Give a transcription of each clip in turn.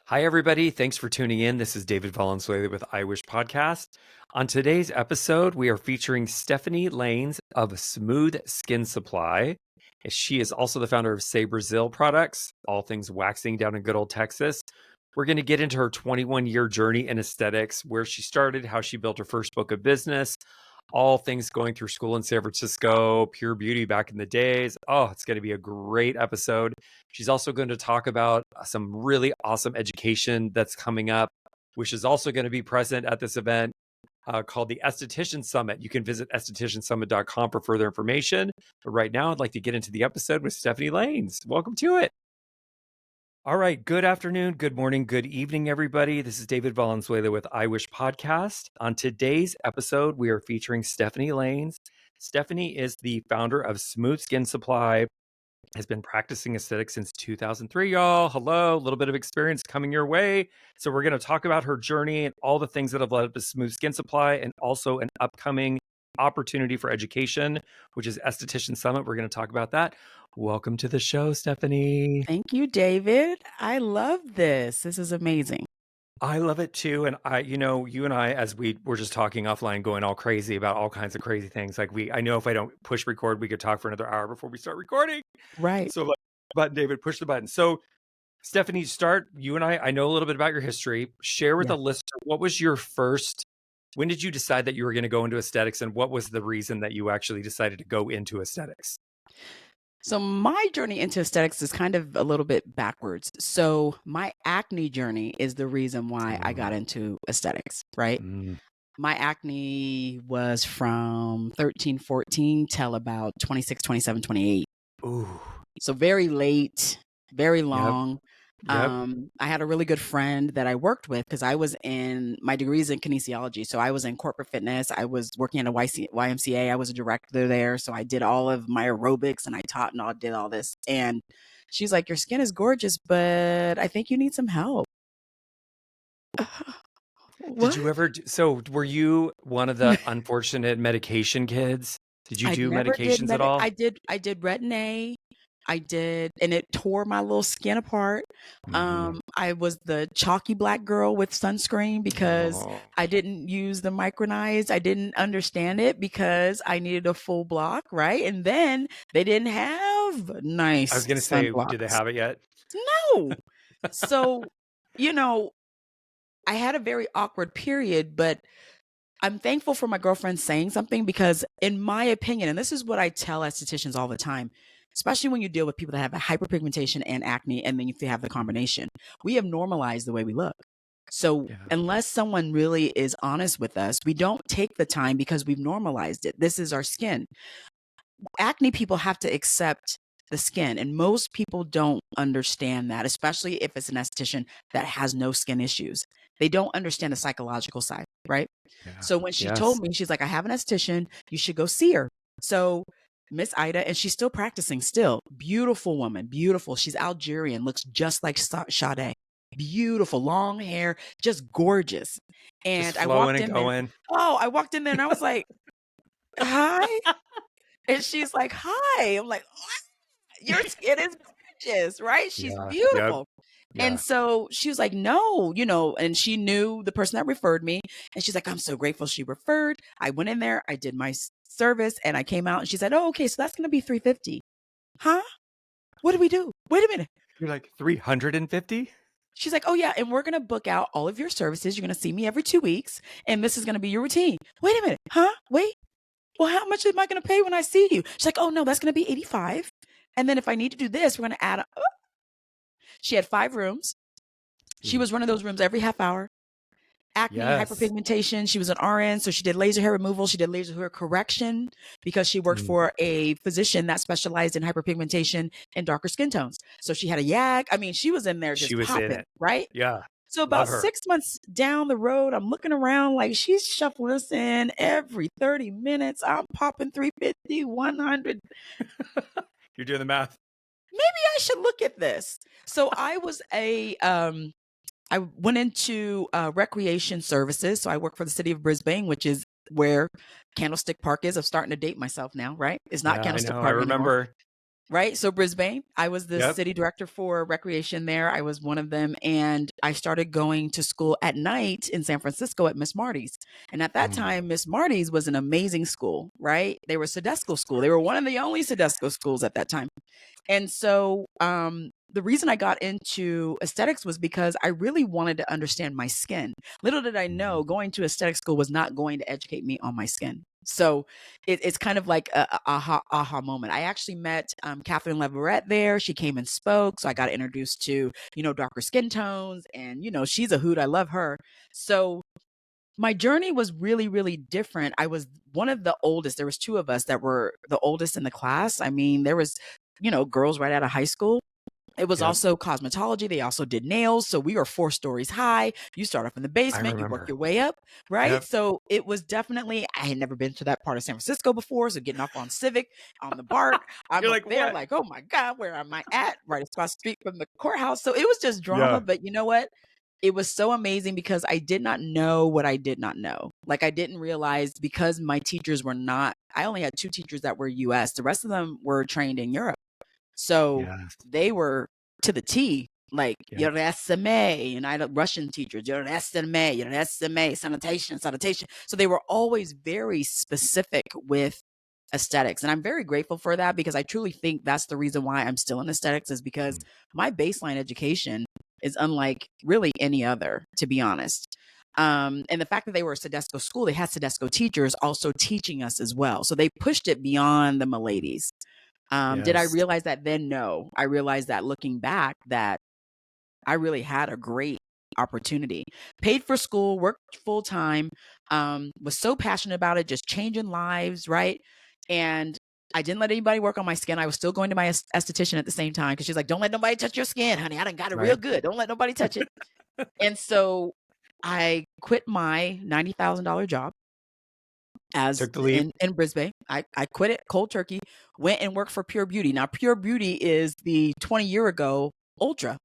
Hi, everybody. Thanks for tuning in. This is David Valenzuela with I Wish Podcast. On today's episode, we are featuring Stephanie Laynes of Smooth Skin Supply. She is also the founder of Say Brazil Products, all things waxing down in good old Texas. We're going to get into her 21-year journey in aesthetics, where she started, how she built her first book of business, all things going through school in San Francisco, pure beauty back in the days. Oh, it's going to be a great episode. She's also going to talk about some really awesome education that's coming up, which is also going to be present at this event called the Esthetician Summit. You can visit estheticiansummit.com for further information. But right now, I'd like to get into the episode with Stephanie Laynes. Welcome to it. All right. Good afternoon, good morning, good evening, everybody. This is David Valenzuela with I Wish Podcast. On today's episode, we are featuring Stephanie Laynes. Stephanie is the founder of Smooth Skin Supply, has been practicing aesthetics since 2003, y'all. Hello, a little bit of experience coming your way. So we're going to talk about her journey and all the things that have led up to Smooth Skin Supply, and also an upcoming opportunity for education, which is Esthetician Summit. We're going to talk about that. Welcome to the show, Stephanie. Thank you, David. I love this. This is amazing. I love it too. And you and I, as we were just talking offline, going all crazy about all kinds of crazy things. I know if I don't push record, we could talk for another hour before we start recording. Right. So button, David, push the button. So Stephanie, you and I know a little bit about your history. Share with the listener, when did you decide that you were going to go into aesthetics, and what was the reason that you actually decided to go into aesthetics? So my journey into aesthetics is kind of a little bit backwards. So my acne journey is the reason why I got into aesthetics, right? My acne was from 13, 14 till about 26, 27, 28. Ooh. So very late, very long. Yep. I had a really good friend that I worked with because my degrees in kinesiology. So I was in corporate fitness. I was working at a YMCA. I was a director there. So I did all of my aerobics and I taught and did all this. And she's like, your skin is gorgeous, but I think you need some help. Did you ever, were you one of the unfortunate medication kids? Did you do medications at all? I did Retin-A. I did, and it tore my little skin apart. I was the chalky black girl with sunscreen because I didn't use the micronized. I didn't understand it because I needed a full block, right? And then they didn't have nice. I was going to say, do they have it yet? No. So, I had a very awkward period, but I'm thankful for my girlfriend saying something because, in my opinion, and this is what I tell estheticians all the time, especially when you deal with people that have a hyperpigmentation and acne, and then you have the combination, we have normalized the way we look. So unless someone really is honest with us, we don't take the time because we've normalized it. This is our skin. Acne people have to accept the skin, and most people don't understand that, especially if it's an esthetician that has no skin issues. They don't understand the psychological side, right? Yeah. So when she told me, she's like, I have an esthetician, you should go see her. So Miss Ida, and she's still practicing still. Beautiful woman, beautiful. She's Algerian, looks just like Sade. Beautiful, long hair, just gorgeous. And I walked in there. Oh, I walked in there and I was like, hi. And she's like, hi. I'm like, what? Your skin is gorgeous, right? She's beautiful. Yeah. And so she was like, no, and she knew the person that referred me. And she's like, I'm so grateful she referred. I went in there, I did my service, and I came out and she said, oh, okay, so that's going to be $350. Huh? What do we do? Wait a minute. You're like, $350? She's like, oh yeah, and we're going to book out all of your services. You're going to see me every 2 weeks, and this is going to be your routine. Wait a minute. Huh? Wait. Well, how much am I going to pay when I see you? She's like, oh no, that's going to be $85. And then if I need to do this, we're going to add She had 5 rooms. She was running those rooms every half hour. Acne, hyperpigmentation. She was an RN, so she did laser hair removal. She did laser hair correction because she worked for a physician that specialized in hyperpigmentation and darker skin tones. So she had a YAG. I mean, she was in there just popping, right? Yeah. So about 6 months down the road, I'm looking around like she's shuffling us in every 30 minutes. I'm popping 350, 100. You're doing the math. Maybe I should look at this. So I was I went into recreation services. So I work for the city of Brisbane, which is where Candlestick Park is. I'm starting to date myself now, right? It's not Candlestick Park I remember. Anymore. right? So Brisbane, I was the Yep. city director for recreation there. I was one of them. And I started going to school at night in San Francisco at Miss Marty's. And at that Mm. time, Miss Marty's was an amazing school, right? They were Sedesco school. They were one of the only Sedesco schools at that time. And so the reason I got into aesthetics was because I really wanted to understand my skin. Little did I know going to aesthetic school was not going to educate me on my skin. So it's kind of like a aha moment. I actually met Catherine Leverett there. She came and spoke. So I got introduced to, darker skin tones. And, she's a hoot. I love her. So my journey was really, really different. I was one of the oldest. There was two of us that were the oldest in the class. I mean, there was, girls right out of high school. It was Yep. also cosmetology. They also did nails. So we were 4 stories high. You start off in the I basement, you work remember. your way up, right? Yep. So it was definitely, I had never been to that part of San Francisco before. So getting off on Civic, on the BART, I'm You're up like, there what? like, oh my God, where am I at? Right across the street from the courthouse. So it was just drama. Yeah. But you know what? It was so amazing because I did not know what I did not know. Like I didn't realize because my teachers were not, I only had 2 teachers that were US. The rest of them were trained in Europe. So Yes. they were to the T, like Yep. your SMA, and I had Russian teachers, your SMA, sanitation. So they were always very specific with aesthetics. And I'm very grateful for that because I truly think that's the reason why I'm still in aesthetics is because Mm. my baseline education is unlike really any other, to be honest. And the fact that they were a Sedesco school, they had Sedesco teachers also teaching us as well. So they pushed it beyond the miladies. Did I Yes. realize that then? No. I realized that looking back that I really had a great opportunity. Paid for school, worked full time, was so passionate about it, just changing lives, right? And I didn't let anybody work on my skin. I was still going to my esthetician at the same time because she's like, don't let nobody touch your skin, honey. I done got it real Right. good. Don't let nobody touch it. And so I quit my $90,000 job as Took the leap. in Brisbane. I quit it cold turkey, went and worked for Pure Beauty. Now Pure Beauty is the 20-year ago Ulta.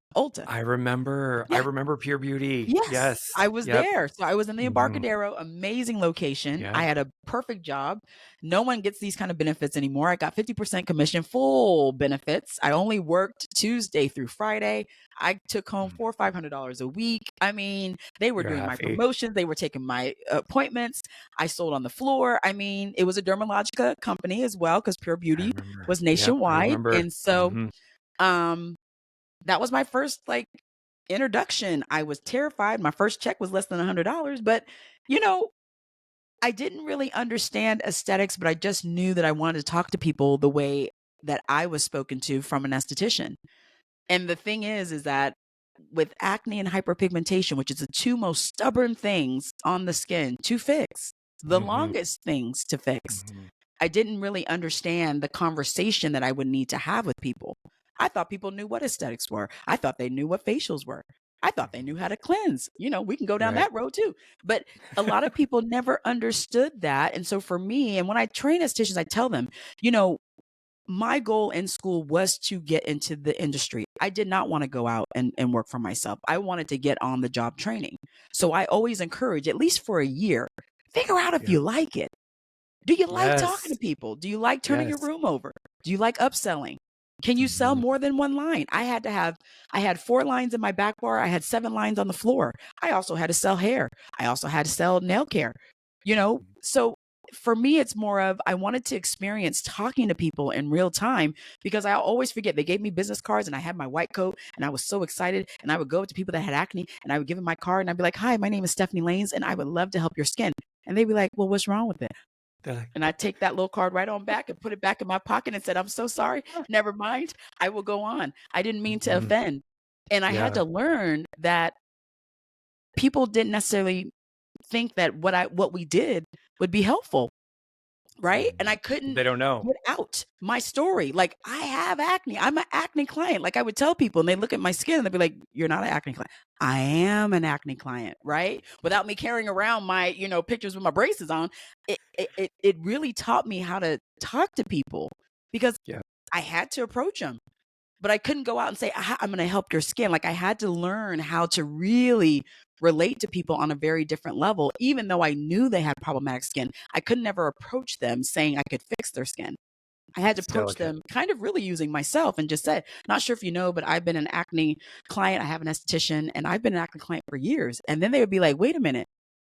I remember Yeah. Pure Beauty. Yes, Yes. I was Yep. there. So I was in the Mhm. Embarcadero, amazing location. Yep. I had a perfect job. No one gets these kind of benefits anymore. I got 50% commission, full benefits. I only worked Tuesday through Friday. I took home $400 or $500 a week. I mean, they were You're doing my happy. promotions. They were taking my appointments. I sold on the floor. I mean, it was a Dermalogica company as well because Pure I Beauty remember. was Yep, I nationwide. remember. And so, Mhm. um, that was my first introduction. I was terrified. My first check was less than $100, but you know, I didn't really understand aesthetics, but I just knew that I wanted to talk to people the way that I was spoken to from an esthetician. And the thing is that with acne and hyperpigmentation, which is the two most stubborn things on the skin to fix, the Mhm. longest things to fix, Mhm. I didn't really understand the conversation that I would need to have with people. I thought people knew what aesthetics were. I thought they knew what facials were. I thought they knew Mhm. how to cleanse. We can go down Right. that road too. But a lot of people never understood that. And so for me, and when I train estheticians, I tell them, you know, my goal in school was to get into the industry. I did not want to go out and work for myself. I wanted to get on the job training. So I always encourage, at least for a year, figure out if Yep. you like it. Do you like talking Yes. to people? Do you like turning your Yes. room over? Do you like upselling? Can you sell Mhm. more than one line? I had 4 lines in my back bar. I had 7 lines on the floor. I also had to sell hair. I also had to sell nail care. So for me, it's more of I wanted to experience talking to people in real time because I always forget. They gave me business cards and I had my white coat and I was so excited. And I would go up to people that had acne and I would give them my card and I'd be like, hi, my name is Stephanie Laynes and I would love to help your skin. And they'd be like, well, what's wrong with it? They're like, And I take that little card right on back and put it back in my pocket and said, I'm so sorry. Never mind. I will go on. I didn't mean to mhm. offend. And I had Yeah. to learn that people didn't necessarily think that what we did would be helpful. Right. And I couldn't They don't know. get out my story. Like, I have acne. I'm an acne client. Like, I would tell people and they look at my skin and they'd be like, you're not an acne client. I am an acne client. Right. Without me carrying around my, pictures with my braces on, it really taught me how to talk to people because Yeah. I had to approach them. But I couldn't go out and say, I'm going to help your skin. Like, I had to learn how to really relate to people on a very different level. Even though I knew they had problematic skin, I could never approach them saying I could fix their skin. I had to It's approach delicate. them kind of really using myself and just said, not sure if you know, but I've been an acne client. I have an esthetician and I've been an acne client for years. And then they would be like, wait a minute,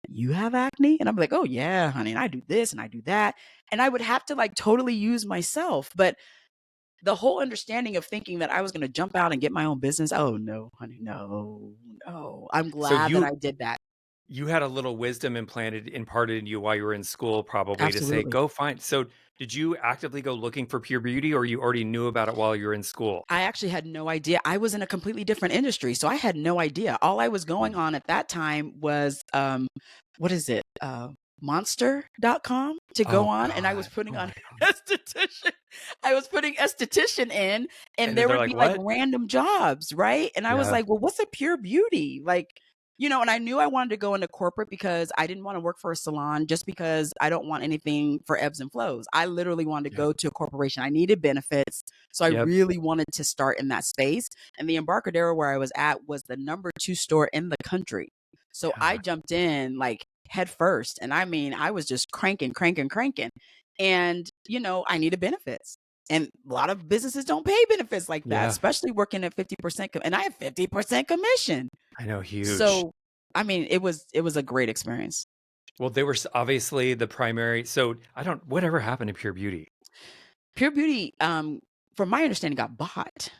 you have acne? And I'm like, oh yeah, honey. And I do this and I do that. And I would have to like totally use myself. But the whole understanding of thinking that I was going to jump out and get my own business. Oh no, honey. No, no. I'm So glad that I did that. you had a little wisdom imparted in you while you were in school, probably, to say, Absolutely. go find. So did you actively go looking for pure beauty, or you already knew about it while you were in school? I actually had no idea. I was in a completely different industry, so I had no idea. All I was going on at that time was, what is it? Monster.com to go Oh on, and I was God. putting Oh on my God. esthetician. I was putting esthetician in, and And then there they're would like, be like what? random jobs, right? And I was Yeah. like, well, what's a pure beauty? Like, and I knew I wanted to go into corporate because I didn't want to work for a salon just because I don't want anything for ebbs and flows. I literally wanted to Yep. go to a corporation. I needed benefits. So I Yep. really wanted to start in that space. And the Embarcadero where I was at was the number 2 store in the country. So I Yeah. jumped in like head first. And I mean, I was just cranking, cranking, cranking. And, I needed benefits. And a lot of businesses don't pay benefits like that, Yeah. especially working at 50%. And I have 50% commission. I know. Huge. So, I mean, it was a great experience. Well, they were obviously the primary. So whatever happened to pure beauty? Pure Beauty, from my understanding, got bought,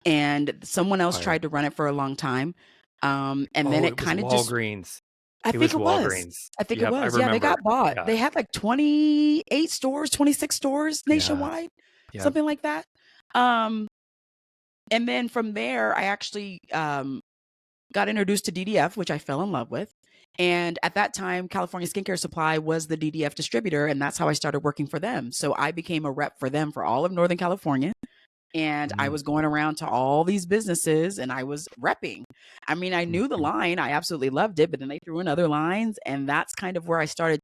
and someone else Acquired. tried to run it for a long time. And then Oh, it it was kind of just, Walgreens. I It think was it was. Walgreens. I think it Yep. I was. Yeah, they remember. got bought. Yeah. They had like 28 stores, 26 stores Yeah. nationwide, Yep. something like that. Um, and then from there, I actually got introduced to DDF, which I fell in love with. And at that time, California Skincare Supply was the DDF distributor, and that's how I started working for them. So I became a rep for them for all of Northern California. And I Mm, was going around to all these businesses and I was repping. I mean, I knew the mhm. line, I absolutely loved it, but then they threw in other lines. And that's kind of where I started,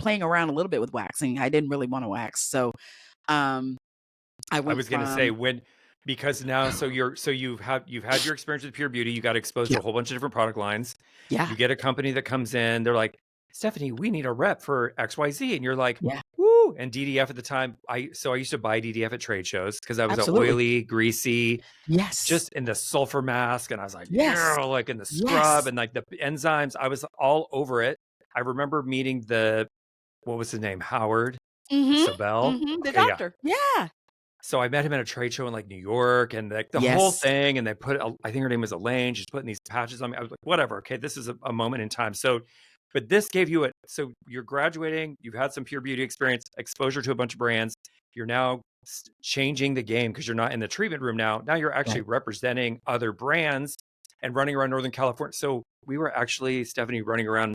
playing around a little bit with waxing. I didn't really want to wax. So um, I I went was gonna say from, because now so you've had your experience with pure beauty, you got exposed to yeah, a whole bunch of different product lines. yeah, You get a company that comes in, they're like, Stephanie, we need a rep for XYZ. And you're like, yeah, woo. And DDF at the time, I used to buy DDF at trade shows because I was a absolutely. oily, greasy, Yes, just in the sulfur mask. And I was like, yes, yeah, like in the scrub yes. and like the enzymes. I was all over it. I remember meeting what was his name? Howard Mm-hmm. Sobel. Mm-hmm. The Okay, yeah. doctor. Yeah. So I met him at a trade show in like New York and like the whole Yes. thing. And they I think her name was Elaine. She's putting these patches on me. I was like, whatever. Okay, this is a moment in time. So, but this gave you so you're graduating, you've had some pure beauty experience, exposure to a bunch of brands. You're now changing the game because you're not in the treatment room now. Now you're actually Right. representing other brands and running around Northern California. So we were actually, Stephanie, running around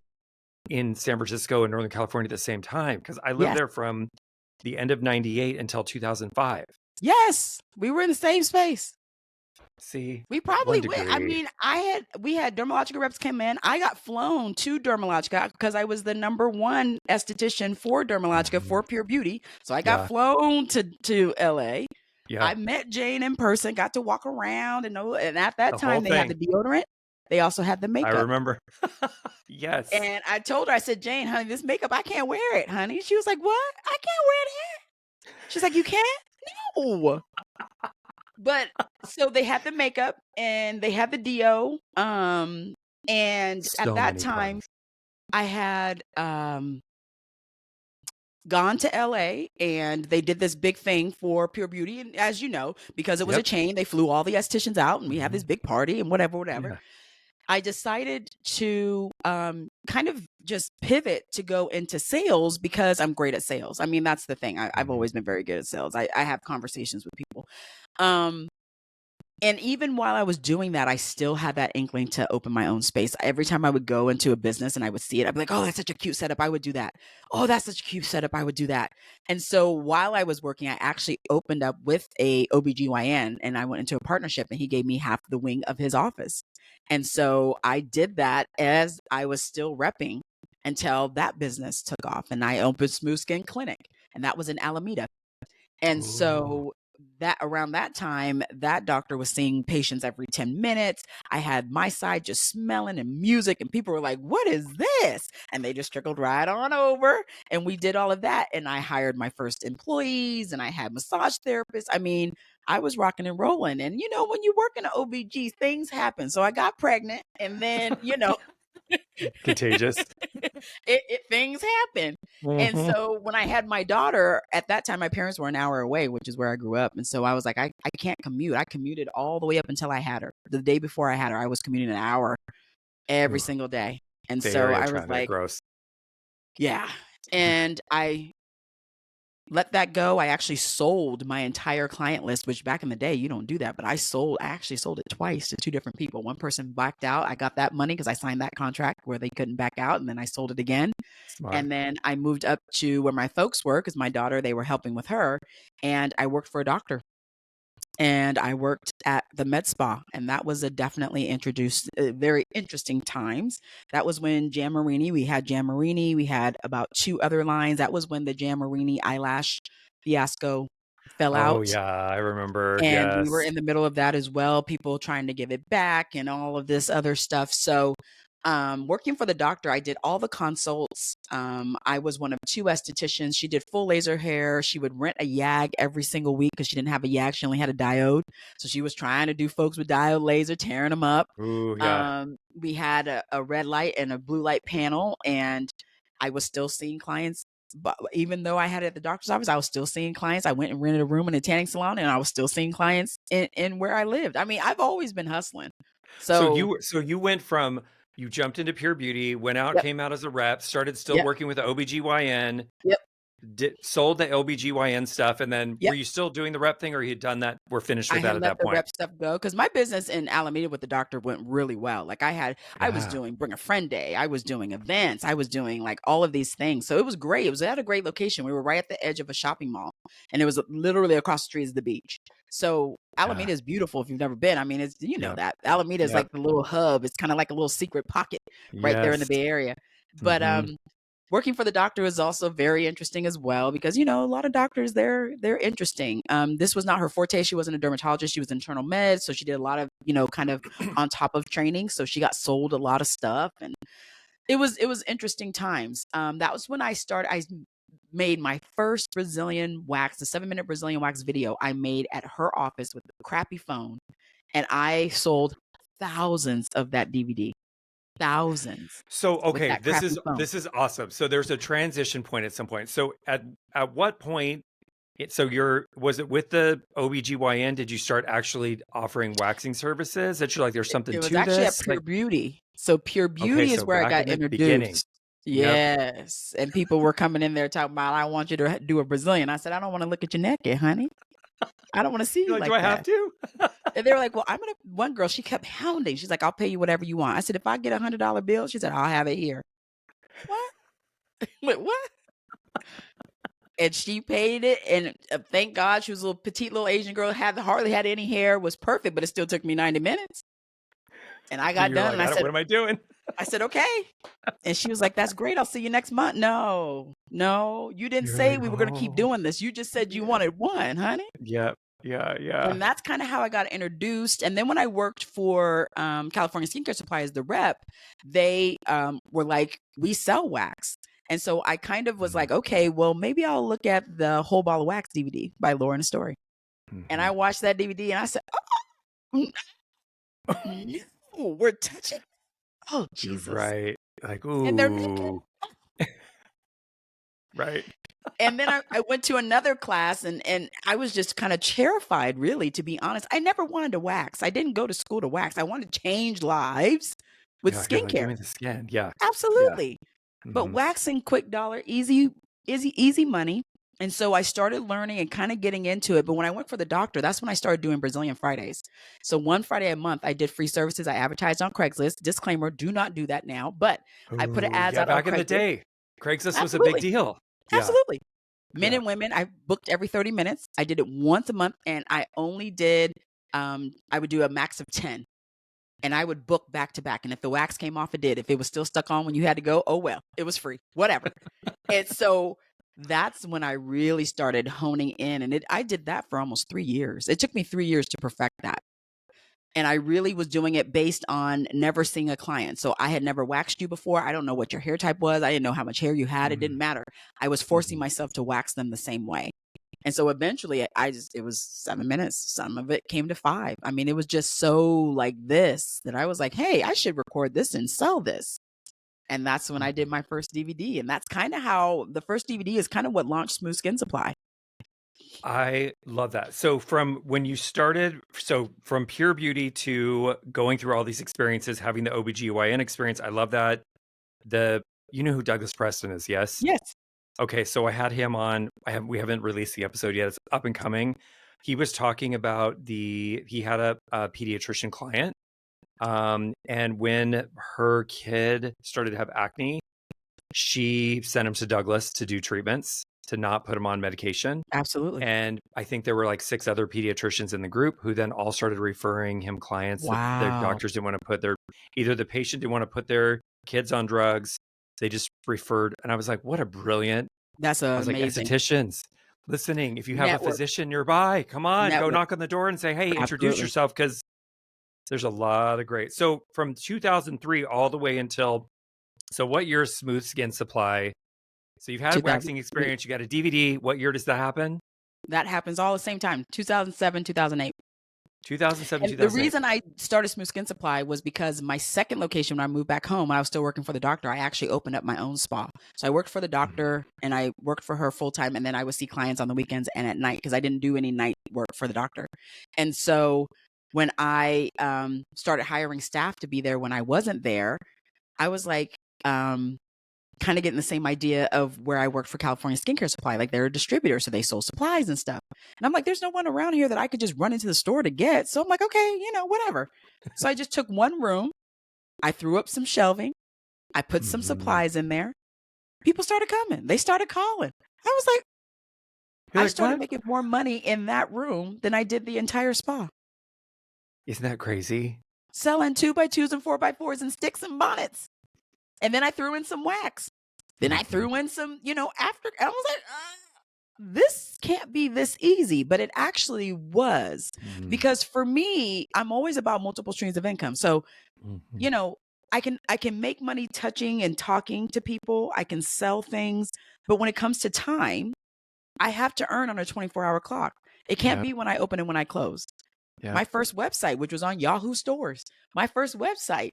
in San Francisco and Northern California at the same time because I lived Yes. there from the end of 98 until 2005. Yes. We were in the same space. See, We one probably went. I degree. mean, we had Dermalogica reps come in. I got flown to Dermalogica because I was the number 1 esthetician for Dermalogica Mhm. for Pure Beauty. So I got Yeah, flown to LA. yeah, I met Jane in person, got to walk around and at that the whole time they had the thing. deodorant. They also had the I makeup. remember. Yes. And I told her, I said, Jane, honey, this makeup, I can't wear it, honey. She was like, what? I can't wear that. She's like, you can't? No. But so they had the makeup and they had the deo. And at So that many time, products. I had gone to LA and they did this big thing for Pure Beauty. And as you know, because it was a Yep. chain, they flew all the estheticians out and we had this Mhm. big party and whatever, whatever. Yeah. I decided to kind of just pivot to go into sales because I'm great at sales. I mean, that's the thing. I've Mhm. always been very good at sales. I have conversations with people. Um, And even while I was doing that, I still had that inkling to open my own space. Every time I would go into a business and I would see it, I'd be like, oh, that's such a cute setup. I would do that. Oh, that's such a cute setup. I would do that. And so while I was working, I actually opened up with a OBGYN and I went into a partnership and he gave me half the wing of his office. And so I did that as I was still repping until that business took off and I opened Smooth Skin Clinic and that was in Alameda. And Ooh. so that around that time, that doctor was seeing patients every 10 minutes. I had my side just smelling and music, and people were like, "What is this?" And they just trickled right on over, and we did all of that. And I hired my first employees, and I had massage therapists. I mean, I was rocking and rolling. And when you work in an OBG, things happen. So I got pregnant, and then Contagious. things happen. And Mhm. so when I had my daughter, at that time, my parents were an hour away, which is where I grew up. And so I was like, I can't commute. I commuted all the way up until I had her. The day before I had her, I was commuting an hour every Ooh, single day. And Bay so Area I was traffic, like, gross. yeah. And I let that go. I actually sold my entire client list, which back in the day, you don't do that. But I actually sold it twice to two different people. One person backed out. I got that money because I signed that contract where they couldn't back out. And then I sold it again. Smart. And then I moved up to where my folks were because my daughter, they were helping with her. And I worked for a doctor. And I worked at the med spa, and that was a definitely introduced very interesting times. That was when we had Jamarini, we had about two other lines. That was when the Jamarini eyelash fiasco fell Oh, out. yeah, I remember, And we were yes. in the middle of that as well, people trying to give it back and all of this other stuff. So, working for the doctor, I did all the consults. I was one of two estheticians. She did full laser hair. She would rent a YAG every single week because she didn't have a YAG. She only had a diode. So she was trying to do folks with diode laser, tearing them up. Ooh, yeah. We had a red light and a blue light panel, and I was still seeing clients. But even though I had it at the doctor's office, I was still seeing clients. I went and rented a room in a tanning salon, and I was still seeing clients in where I lived. I mean, I've always been hustling. So, So you went from you jumped into pure beauty, went out, yep, came out as a rep, started still yep, working with the OBGYN, yep, sold the OBGYN stuff, and then were yep. you still doing the rep thing, or you had done that? We're finished I with that had at let that the point. rep stuff go because my business in Alameda with the doctor went really well. Like I was Yeah. doing Bring a Friend Day, I was doing events, I was doing like all of these things. So it was great. It was at a great location. We were right at the edge of a shopping mall, and it was literally across the street is the beach. So Yeah. Alameda is beautiful if you've never been. I mean, it's Yep. that Alameda is Yep. like the little hub. It's kind of like a little secret pocket right there in the Yes. Bay Area. But Mhm. working for the doctor is also very interesting as well because a lot of doctors they're interesting. This was not her forte. She wasn't a dermatologist. She was internal med, so she did a lot of kind of on top of training. So she got sold a lot of stuff, and it was interesting times. That was when I started. Made my first Brazilian wax, the 7-minute Brazilian wax video I made at her office with a crappy phone, and I sold thousands of that DVD, thousands So, with okay, that crappy phone. this is awesome. So there's a transition point at some point. So at what point so was it with the OBGYN, did you start actually offering waxing services? That you're like, there's something It was to actually at this? Pure Like, Beauty. So Pure okay, Beauty is so where I back in got the beginning. introduced. Yep. Yes. And people were coming in there talking about, I want you to do a Brazilian. I said, I don't want to look at your naked, honey. I don't want to see You're you like, do like I have that. to? And they were like, well, one girl, she kept hounding. She's like, I'll pay you whatever you want. I said, if I get $100 bill, she said, I'll have it here. What? Like, what? And she paid it. And thank God she was a little petite little Asian girl, hardly had any hair, was perfect, but it still took me 90 minutes. And I got You're done like, and what am I doing? I said, okay. And she was like, that's great. I'll see you next month. No, you didn't You're say like, we were going to keep oh, doing this. You just said you yeah. wanted one, honey. Yep. Yeah. Yeah. And that's kind of how I got introduced. And then when I worked for California Skincare Supply as the rep, they were like, we sell wax. And so I kind of was Mhm. like, okay, well, maybe I'll look at the Whole Ball of Wax DVD by Lauren Story. And I Mhm. watched that DVD and I said, oh, no, we're touching. Oh, Jesus. Right. Like, And they're naked. ooh. Right. And then I went to another class and I was just kind of terrified, really, to be honest. I never wanted to wax. I didn't go to school to wax. I wanted to change lives with You're like, give skincare. me the skin. Yeah. Yeah. Absolutely. But Hmm. waxing, quick dollar, easy money. And so I started learning and kind of getting into it. But when I went for the doctor, that's when I started doing Brazilian Fridays. So one Friday a month, I did free services. I advertised on Craigslist. Disclaimer, do not do that now. But I put Ooh, ads yeah. out on Back in the Craigslist. day, Craigslist was a big Absolutely. deal. Yeah. Absolutely. Men Yeah. and women, I booked every 30 minutes. I did it once a month and I only did, I would do a max of 10 and I would book back to back. And if the wax came off, it did. If it was still stuck on when you had to go, oh, well, it was free, whatever. And so that's when I really started honing in, and I did that for almost 3 years. It took me 3 years to perfect that. And I really was doing it based on never seeing a client. So I had never waxed you before. I don't know what your hair type was. I didn't know how much hair you had. It didn't matter. I was forcing myself to wax them the same way. And so eventually it was 7 minutes. Some of it came to 5. I mean, it was just so like this that I was like, hey, I should record this and sell this. And that's when I did my first DVD. And that's kind of how the first DVD is kind of what launched Smooth Skin Supply. I love that. So from when you started, so from pure beauty to going through all these experiences, having the OBGYN experience, I love that. You know who Douglas Preston is, yes? Yes. Okay, so I had him on. We haven't released the episode yet. It's up and coming. He was talking about he had a pediatrician client, and when her kid started to have acne, she sent him to Douglas to do treatments to not put him on medication. Absolutely. And I think there were like 6 other pediatricians in the group who then all started referring him clients that their Wow. doctors didn't want to put either the patient didn't want to put their kids on drugs. They just referred. And I was like, what a brilliant. That's I was like, amazing. estheticians listening, if you have Network. a physician nearby, come on, go Network. knock on the door and say, hey, introduce Absolutely. yourself, because there's a lot of great. So from 2003 all the way until, so what year is Smooth Skin Supply? So you've had a waxing experience, you got a DVD. What year does that happen? That happens all the same time, 2007, 2008. 2007, And the 2008. reason I started Smooth Skin Supply was because my second location, when I moved back home, when I was still working for the doctor, I actually opened up my own spa. So I worked for the doctor and I worked for her full time. And then I would see clients on the weekends and at night because I didn't do any night work for the doctor. And so when I started hiring staff to be there when I wasn't there, I was like, kind of getting the same idea of where I worked for California Skincare Supply. Like they're a distributor, so they sold supplies and stuff. And I'm like, there's no one around here that I could just run into the store to get. So I'm like, okay, whatever. So I just took one room. I threw up some shelving. I put some supplies in there. People started coming. They started calling. I was like, I started making more money in that room than I did the entire spa. Isn't that crazy? Selling 2x2s and 4x4s and sticks and bonnets. And then I threw in some wax. Then I threw in some, after. I was like, this can't be this easy. But it actually was. Because for me, I'm always about multiple streams of income. So, I can make money touching and talking to people. I can sell things. But when it comes to time, I have to earn on a 24-hour clock. It can't be when I open and when I close. My first website, which was on Yahoo Stores, my first website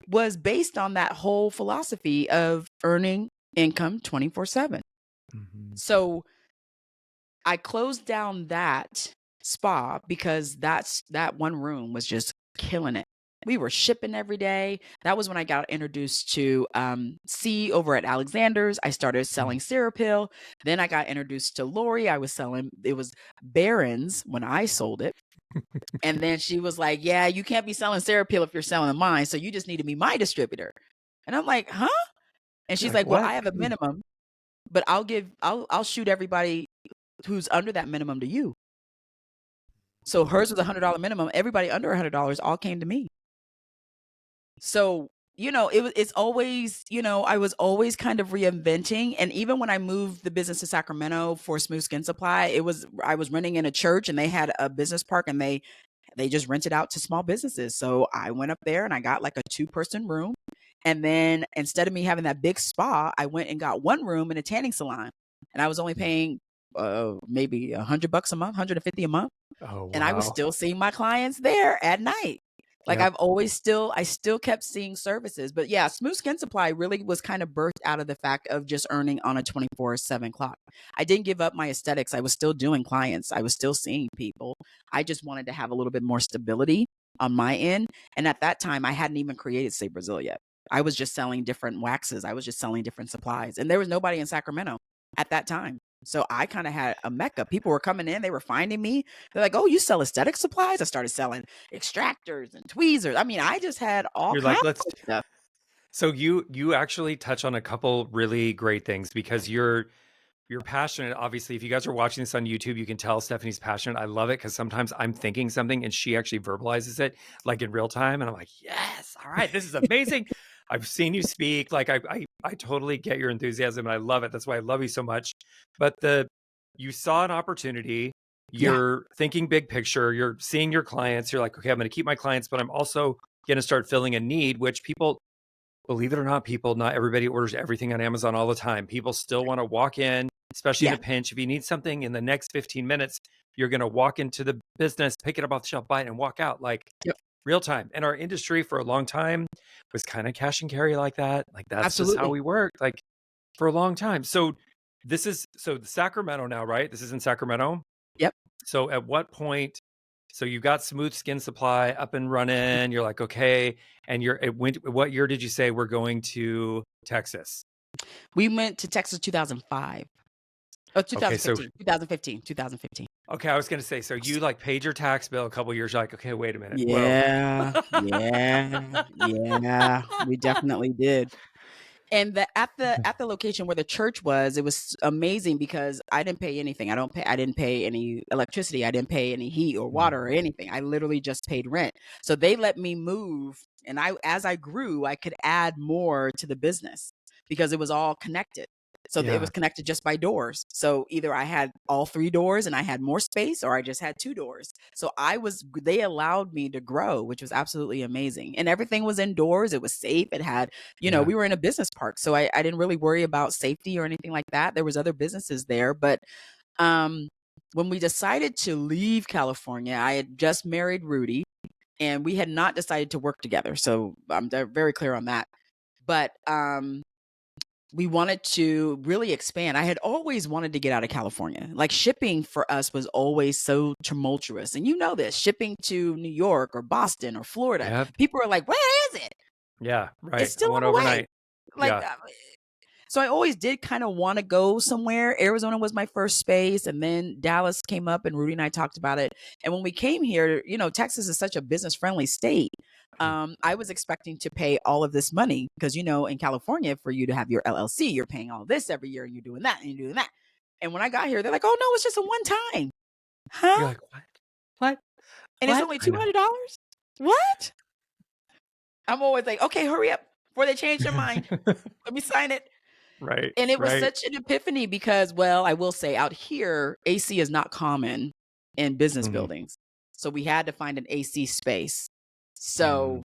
was based on that whole philosophy of earning income 24/7. So I closed down that spa because that one room was just killing it. We were shipping every day. That was when I got introduced to C over at Alexander's. I started selling Serapil. Then I got introduced to Lori. It was Barron's when I sold it. And then she was like, yeah, you can't be selling Serapil if you're selling mine. So you just need to be my distributor. And I'm like, huh? And she's like, well, I have a minimum, but I'll shoot everybody who's under that minimum to you. So hers was $100 minimum. Everybody under $100 all came to me. So, it's always, I was always kind of reinventing. And even when I moved the business to Sacramento for Smooth Skin Supply, I was renting in a church and they had a business park and they just rented out to small businesses. So I went up there and I got like a 2-person room. And then instead of me having that big spa, I went and got one room in a tanning salon. And I was only paying maybe $100 a month, $150 a month. Oh, wow. And I was still seeing my clients there at night. Like I still kept seeing services. But yeah, Smooth Skin Supply really was kind of birthed out of the fact of just earning on a 24/7 clock. I didn't give up my aesthetics. I was still doing clients. I was still seeing people. I just wanted to have a little bit more stability on my end. And at that time, I hadn't even created Say Brazil yet. I was just selling different waxes. I was just selling different supplies. And there was nobody in Sacramento at that time. So I kind of had a mecca. People were coming in, they were finding me. They're like, oh, you sell aesthetic supplies? I started selling extractors and tweezers. I mean, I just had all kinds of stuff. So you actually touch on a couple really great things because you're passionate. Obviously, if you guys are watching this on YouTube, you can tell Stephanie's passionate. I love it because sometimes I'm thinking something and she actually verbalizes it like in real time. And I'm like, yes, all right, this is amazing. I've seen you speak. Like I totally get your enthusiasm and I love it. That's why I love you so much. But you saw an opportunity. Yeah. You're thinking big picture. You're seeing your clients. You're like, okay, I'm going to keep my clients, but I'm also going to start filling a need, which people, believe it or not, not everybody orders everything on Amazon all the time. People still want to walk in, especially in Yeah. a pinch. If you need something in the next 15 minutes, you're going to walk into the business, pick it up off the shelf, buy it, and walk out like Yep. real time. And our industry for a long time was kind of cash and carry like that. Like that's just how Absolutely. we worked, like for a long time. So so Sacramento now, right? This is in Sacramento. Yep. So at what point? So you got Smooth Skin Supply up and running. You're like, okay. And what year did you say we're going to Texas? We went to Texas 2005. Oh, Okay, so 2015. okay, I was gonna say, so you like paid your tax bill a couple years. You're like, okay, wait a minute. Whoa. Yeah. Yeah. We definitely did. And at the location where the church was, it was amazing because I didn't pay anything. I didn't pay any electricity. I didn't pay any heat or water or anything. I literally just paid rent. So they let me move, and as I grew, I could add more to the business because it was all connected. So it was Yeah. connected just by doors. So either I had all 3 doors and I had more space, or I just had 2 doors. So they allowed me to grow, which was absolutely amazing. And everything was indoors. It was safe. It had, Yeah. we were in a business park. So I didn't really worry about safety or anything like that. There was other businesses there. But when we decided to leave California, I had just married Rudy and we had not decided to work together. So I'm very clear on that. But we wanted to really expand. I had always wanted to get out of California. Like shipping for us was always so tumultuous. And you know this, shipping to New York or Boston or Florida, Yep. people are like, where is it? Yeah. Right. It's I still on went the way. overnight. Like, Yeah. so I always did kind of want to go somewhere. Arizona was my first space. And then Dallas came up and Rudy and I talked about it. And when we came here, Texas is such a business friendly state. I was expecting to pay all of this money because, in California, for you to have your LLC, you're paying all this every year and you're doing that and you're doing that. And when I got here, they're like, oh, no, it's just a one time. Huh? You're like, what? What? And it's only $200? What? I'm always like, okay, hurry up before they change their mind. Let me sign it. Right. And it was Right. such an epiphany because, well, I will say out here, AC is not common in business buildings. So we had to find an AC space. So,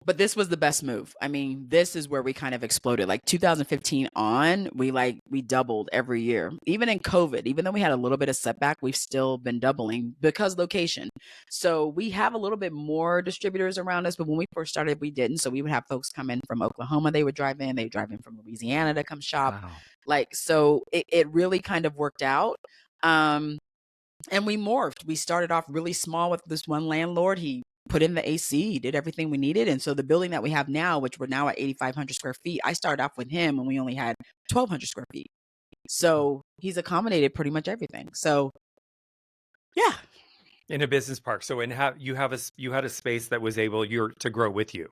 but this was the best move. I mean, this is where we kind of exploded. Like 2015 on, we doubled every year. Even in COVID, even though we had a little bit of setback, we've still been doubling because location. So we have a little bit more distributors around us, but when we first started, we didn't. So we would have folks come in from Oklahoma, they would drive in from Louisiana to come shop. Wow. Like, so it really kind of worked out. And we morphed. We started off really small with this one landlord. He put in the AC, did everything we needed. And so the building that we have now, which we're now at 8,500 square feet, I started off with him when we only had 1,200 square feet. So he's accommodated pretty much everything. So yeah. In a business park. So you had a space that was able to grow with you.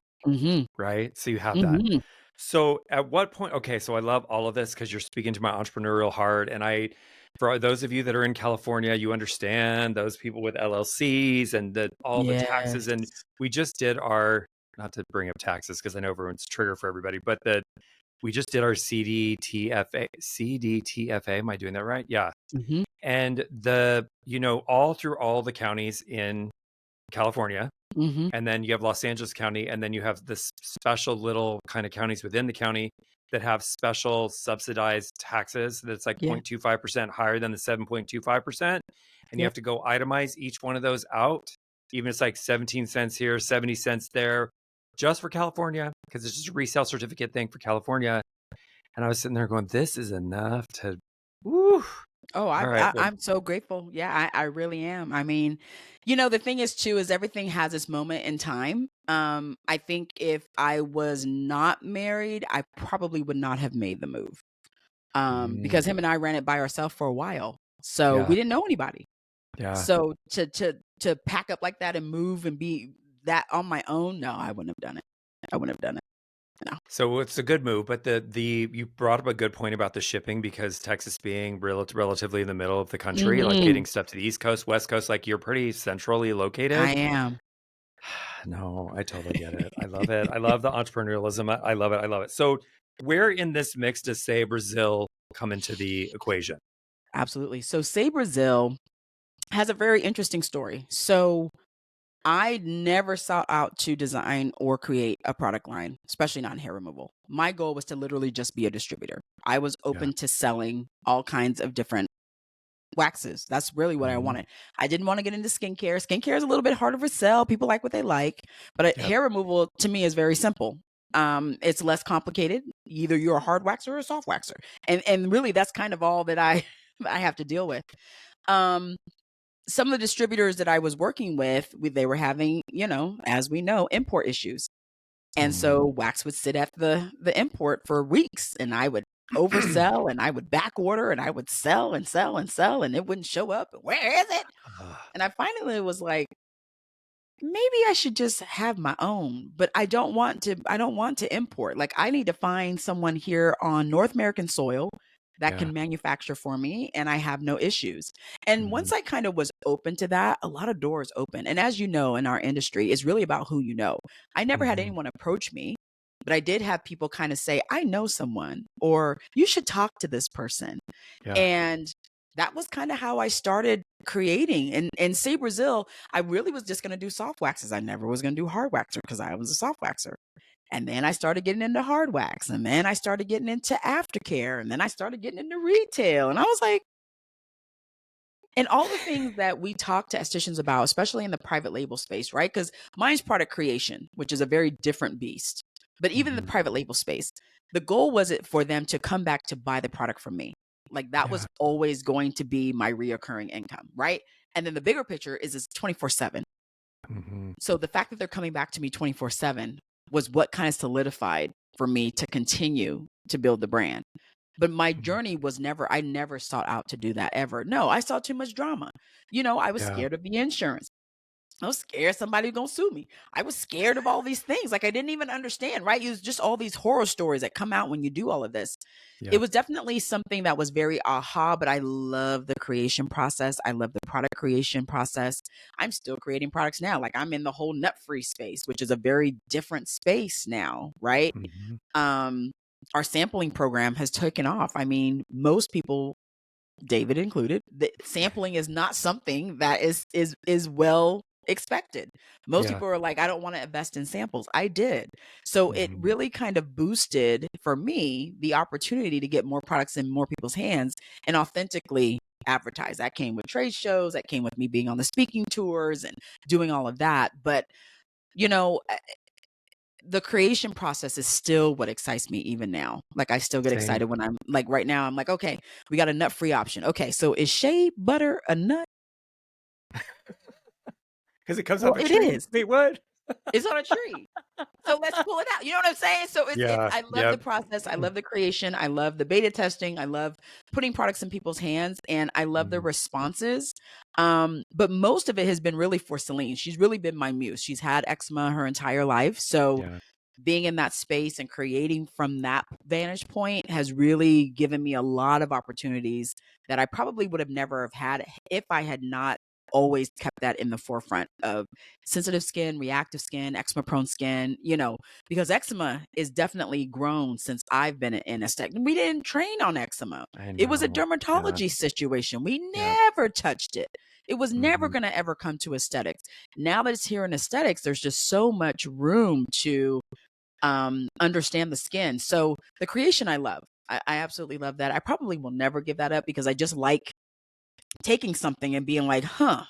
Right. So you have that. So at what point, okay, so I love all of this because you're speaking to my entrepreneurial heart. And for those of you that are in California, you understand those people with LLCs and all the taxes. And we just did not to bring up taxes because I know everyone's trigger for everybody, but we just did our CDTFA. Am I doing that right? Yeah. And all through all the counties in California. And then you have Los Angeles County, and then you have this special little kind of counties within the county that have special subsidized taxes that's like 0.25% higher than the 7.25%. And you have to go itemize each one of those out. Even it's like 17 cents here, 70 cents there, just for California, because it's just a resale certificate thing for California. And I was sitting there going, this is enough to, woo. Oh, I'm so grateful. Yeah, I really am. I mean, the thing is too, is everything has its moment in time. I think if I was not married, I probably would not have made the move. Because him and I ran it by ourselves for a while. So we didn't know anybody. Yeah. So to pack up like that and move and be that on my own, no, I wouldn't have done it. No. So it's a good move, but you brought up a good point about the shipping because Texas being relatively in the middle of the country, like getting stuff to the East Coast, West Coast, like you're pretty centrally located. I am. No, I totally get it. I love it. I love the entrepreneurialism. I love it. I love it. So where in this mix does, say, Brazil come into the equation? Absolutely. So Say Brazil has a very interesting story. So I never sought out to design or create a product line, especially not in hair removal. My goal was to literally just be a distributor. I was Yeah. open to selling all kinds of different waxes. That's really what I Mhm. wanted. I didn't want to get into skincare. Skincare is a little bit harder to sell. People like what they like, but Yep. hair removal to me is very simple. It's less complicated. Either you're a hard waxer or a soft waxer, and really that's kind of all that I I have to deal with. Um, some of the distributors that I was working with, they were having, as we know, import issues. And Mhm. so wax would sit at the import for weeks, and I would oversell and I would back order and I would sell and sell and sell and it wouldn't show up. Where is it? Ah, And I finally was like, maybe I should just have my own, but I don't want to import. Like I need to find someone here on North American soil that yeah. can manufacture for me and I have no issues. And Mhm. once I kind of was open to that, a lot of doors open. And as you know, in our industry, it's really about who you know. I never had Mhm. anyone approach me, but I did have people kind of say, "I know someone," or "You should talk to this person." Yeah. And that was kind of how I started creating. And Say Brazil, I really was just going to do soft waxes. I never was going to do hard waxer because I was a soft waxer. And then I started getting into hard wax. And then I started getting into aftercare. And then I started getting into retail. And I was like, and all the things that we talk to estheticians about, especially in the private label space, right? Because mine's product creation, which is a very different beast. But even in the Mhm. private label space, the goal was it for them to come back to buy the product from me. Like that was Yeah. always going to be my reoccurring income, right? And then the bigger picture is it's 24/7. Mhm. So the fact that they're coming back to me 24/7 was what kind of solidified for me to continue to build the brand. But my Mhm. journey was never, I never sought out to do that ever. No, I saw too much drama. I was Yeah. scared of the insurance. I was scared somebody was gonna sue me. I was scared of all these things. Like I didn't even understand, right? It was just all these horror stories that come out when you do all of this. It Yep. was definitely something that was very aha, but I love the creation process. I love the product creation process. I'm still creating products now. Like I'm in the whole nut free space, which is a very different space now, right? Mhm. Um, our sampling program has taken off. I mean, most people, David included, the sampling is not something that is well expected. Most Yeah. people are like, I don't want to invest in samples. I did. So it Mhm. really kind of boosted for me the opportunity to get more products in more people's hands and authentically advertise. That came with trade shows, that came with me being on the speaking tours and doing all of that. But you know, the creation process is still what excites me even now. Like I still get Same. excited when I'm like right now I'm like, okay, we got a nut free option. Okay, so is shea butter a nut? Because it comes Well, off a it tree. is. Wait, what? It's on a tree. So let's pull it out. You know what I'm saying? So it's Yeah. I love the Yep. process. I love the creation. I love the beta testing. I love putting products in people's hands and I love the Mhm. responses. But most of it has been really for Celine. She's really been my muse. She's had eczema her entire life. So Yeah. being in that space and creating from that vantage point has really given me a lot of opportunities that I probably would have never have had if I had not always kept that in the forefront of sensitive skin, reactive skin, eczema prone skin, because eczema is definitely grown since I've been in aesthetic. We didn't train on eczema. I It was a know. Yeah. dermatology situation. We Yep. never touched it. It was never Mhm. going to ever come to aesthetics. Now that it's here in aesthetics, there's just so much room to understand the skin. So the creation I love. I absolutely love that. I probably will never give that up because I just like taking something and being like, huh,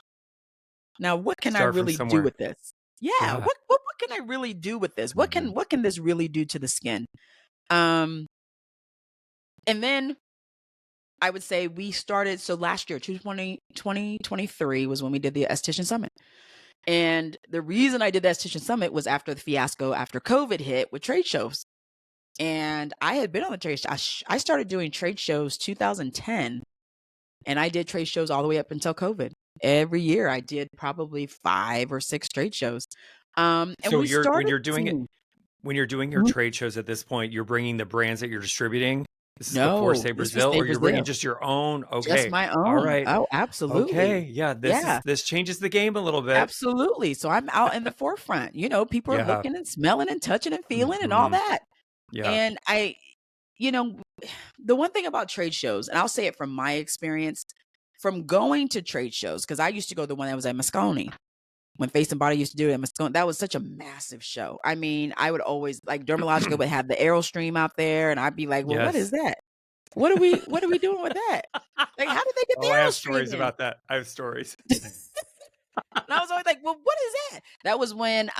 now what can I Start from really do somewhere. with this? Yeah, Yeah. what can I really do with this? What Mhm. can what can this really do to the skin? Um and then I would say we started so last year, 2023 was when we did the Esthetician Summit. And the reason I did the Esthetician Summit was after the fiasco after COVID hit with trade shows. And I had been on the trade show. I started doing trade shows 2010, and I did trade shows all the way up until COVID. Every year, I did probably 5 or 6 trade shows. And So we you're when started you're doing it seeing. when you're doing your Mhm. trade shows at this point, you're bringing the brands that you're distributing. This is before No, Say this was Brazil, Stay or you're bringing Brazil. just your own? Just Okay. my All own. right. Oh, Okay. absolutely. Yeah. Yeah, This changes the game a little bit. absolutely. So I'm out in the forefront. People are Yeah. looking and smelling and touching and feeling and all Hmm. that. Yeah. And you know, the one thing about trade shows, and I'll say it from my experience, from going to trade shows, because I used to go to the one that was at Moscone. When Face and Body used to do it at Moscone, that was such a massive show. I mean, I would always like Dermalogica would have the Aerostream out there, and I'd be like, "Well, what is Yes. that? What are we doing with that? Like, how did they get the Oh, I have Aerostream stories in?" about that. I have stories. And I was always like, "Well, what is that?" That was when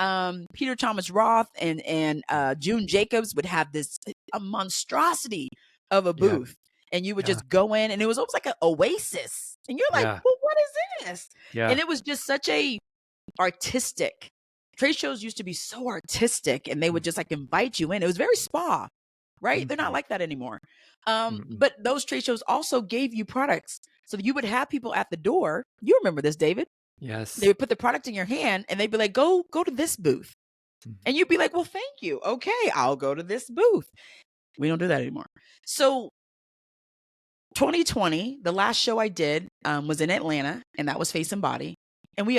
Peter Thomas Roth and June Jacobs would have this a monstrosity of a Yeah. booth, and you would Yeah. just go in, and it was almost like an oasis, and you're like, Yeah. "Well, what is this?" Yeah. And it was just such a artistic. Trade shows used to be so artistic, and they would just like invite you in. It was very spa, right? They're not Mhm. like that anymore. Mm-mm. But those trade shows also gave you products. So you would have people at the door. You remember this, David? They Yes. would put the product in your hand and they'd be like, go to this booth. Mhm. And you'd be like, well, thank you. Okay, I'll go to this booth. We don't do that anymore. So 2020, the last show I did was in Atlanta, and that was Face and Body. And I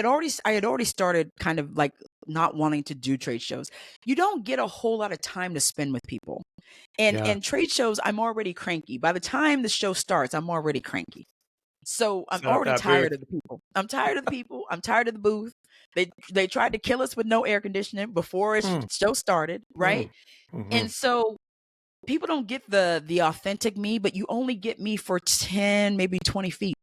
had already started kind of like not wanting to do trade shows. You don't get a whole lot of time to spend with people. Yeah. And trade shows, I'm already cranky. By the time the show starts, I'm already cranky. So I'm Set up already that booth. tired of the people. I'm tired of the people. I'm tired of the booth. They tried to kill us with no air conditioning before the show started, right? Mm-hmm. And so people don't get the authentic me, but you only get me for 10, maybe 20 feet.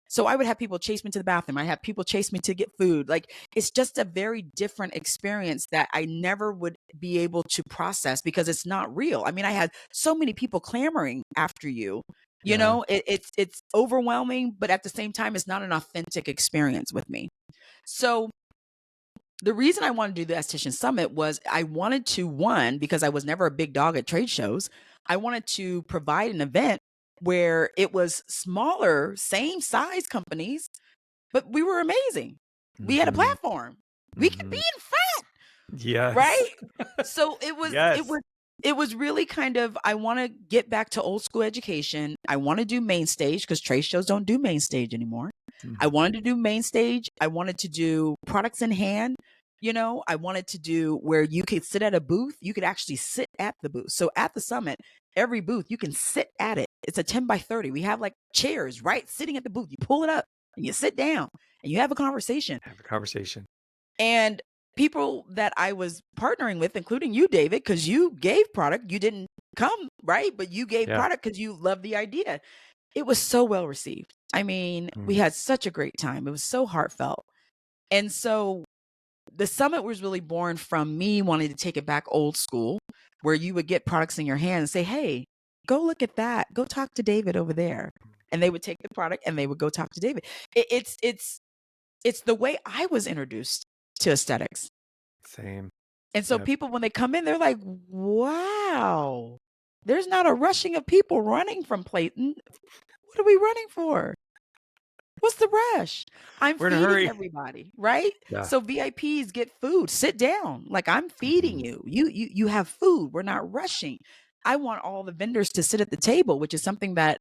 So I would have people chase me to the bathroom. I have people chase me to get food. Like it's just a very different experience that I never would be able to process because it's not real. I mean, I had so many people clamoring after you. Yeah. It's overwhelming, but at the same time, it's not an authentic experience with me. So the reason I wanted to do the Esthetician Summit was I wanted to, one, because I was never a big dog at trade shows, I wanted to provide an event where it was smaller, same size companies, but we were amazing. We had a Mm-hmm. platform. We could be in front, Yes. right? So it was it Yes. was it was really kind of I want to get back to old school education. I want to do main stage because trade shows don't do main stage anymore. I wanted to do main stage. I wanted to do products in hand. I wanted to do where you could sit at a booth. You could actually sit at the booth. So at the summit, every booth, you can sit at it. It's a 10 by 30. We have like chairs, right? Sitting at the booth. You pull it up and you sit down and you have a conversation. Have a conversation. And people that I was partnering with, including you, David, because you gave product, you didn't come, right? But you gave product because you loved the idea. It was so well received. I mean, we had such a great time. It was so heartfelt. And so the summit was really born from me wanting to take it back old school, where you would get products in your hand and say, hey, go look at that. Go talk to David over there. And they would take the product and they would go talk to David. It's the way I was introduced to aesthetics. Same. And so people, when they come in, they're like, wow, there's not a rushing of people running from Clayton. What are we running for? What's the rush? I'm We're in a feeding hurry. everybody, right? Yeah. So VIPs get food. Sit down. Like I'm feeding you. You have food. We're not rushing. I want all the vendors to sit at the table, which is something that,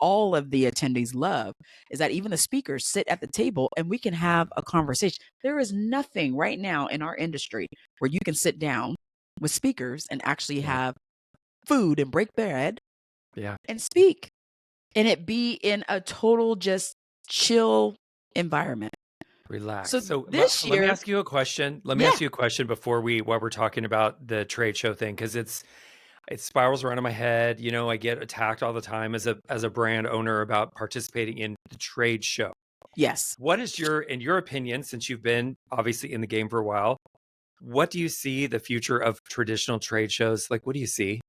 all of the attendees love, is that even the speakers sit at the table and we can have a conversation. There is nothing right now in our industry where you can sit down with speakers and actually have food and break bread and speak and it be in a total just chill environment. Relax. So Let this me year, ask you a question. Let me ask you a question before while we're talking about the trade show thing, because it spirals around in my head. I get attacked all the time as a brand owner about participating in the trade show. yes. What is in your opinion, since you've been obviously in the game for a while, what do you see the future of traditional trade shows? Like, what do you see?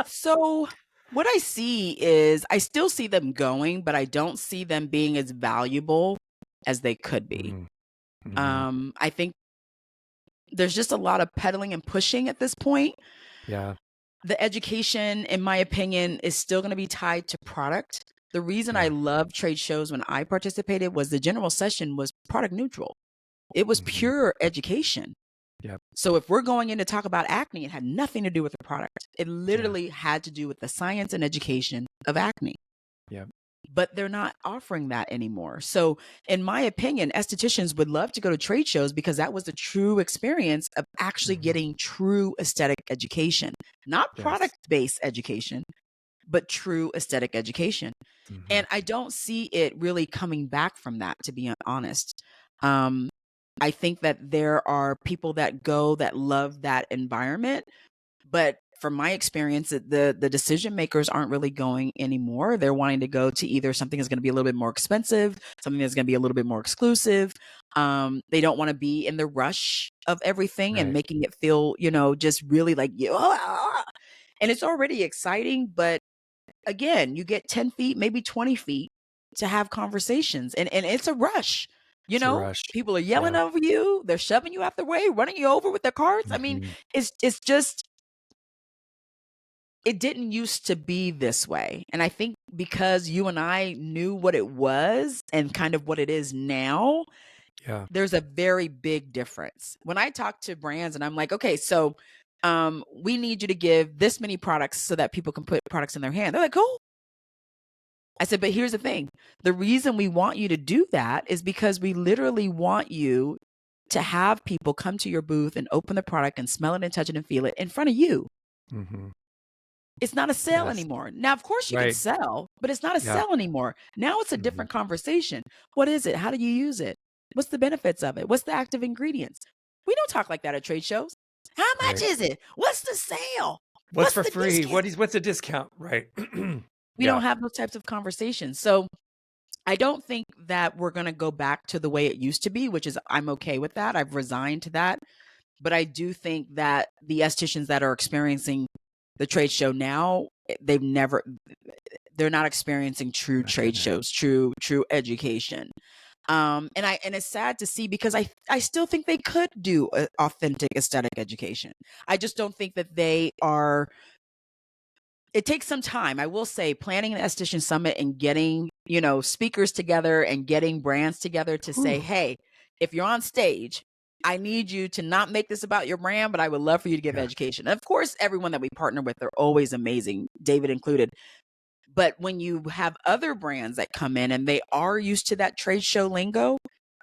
So what I see is I still see them going, but I don't see them being as valuable as they could be. I think there's just a lot of peddling and pushing at this point. Yeah. The education, in my opinion, is still going to be tied to product. The reason I love trade shows when I participated was the general session was product neutral. It was Mm-hmm. pure education. Yep. So if we're going in to talk about acne, it had nothing to do with the product. It Yeah. literally had to do with the science and education of acne. Yep. But they're not offering that anymore. So in my opinion, estheticians would love to go to trade shows because that was the true experience of actually Mm-hmm. getting true aesthetic education, not Yes. product-based education, but true aesthetic education. Mm-hmm. And I don't see it really coming back from that, to be honest. I think that there are people that go that love that environment, but from my experience, the decision makers aren't really going anymore. They're wanting to go to either something that's going to be a little bit more expensive, something that's going to be a little bit more exclusive. They don't want to be in the rush of everything and Right. making it feel, just really like, and it's already exciting, but again, you get 10 feet, maybe 20 feet to have conversations, and it's a rush. It's a rush. People are yelling Yeah. over you, they're shoving you out the way, running you over with their carts. I mean, Mm-hmm. it's just, it didn't used to be this way. And I think because you and I knew what it was and kind of what it is now, Yeah. there's a very big difference. When I talk to brands and I'm like, okay, so we need you to give this many products so that people can put products in their hand. They're like, cool. I said, but here's the thing. The reason we want you to do that is because we literally want you to have people come to your booth and open the product and smell it and touch it and feel it in front of you. Mm-hmm. It's not a sale Yes. anymore. Now, of course you can Right. sell, but it's not a Yeah. sell anymore. Now it's a Mm-hmm. different conversation. What is it? How do you use it? What's the benefits of it? What's the active ingredients? We don't talk like that at trade shows. How much Right. is it? What's the sale? What's for the free? discount? What's a discount? Right. We Yeah. don't have those types of conversations. So I don't think that we're going to go back to the way it used to be, which is I'm okay with that. I've resigned to that. But I do think that the estheticians that are experiencing the trade show now, they're not experiencing true Not trade getting it. shows, true education. And it's sad to see because I still think they could do authentic aesthetic education. I just don't think that they are. It takes some time. I will say planning an Esthetician Summit and getting, speakers together and getting brands together to say, Whew. hey, if you're on stage, I need you to not make this about your brand, but I would love for you to give Yeah. education. And of course, everyone that we partner with are always amazing, David included. But when you have other brands that come in and they are used to that trade show lingo,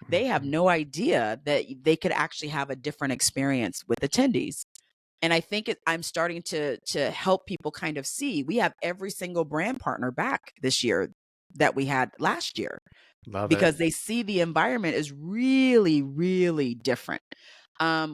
they have Mhm. no idea that they could actually have a different experience with attendees. And I think I'm starting to help people kind of see we have every single brand partner back this year that we had last year Love because it. they see the environment is really, really different.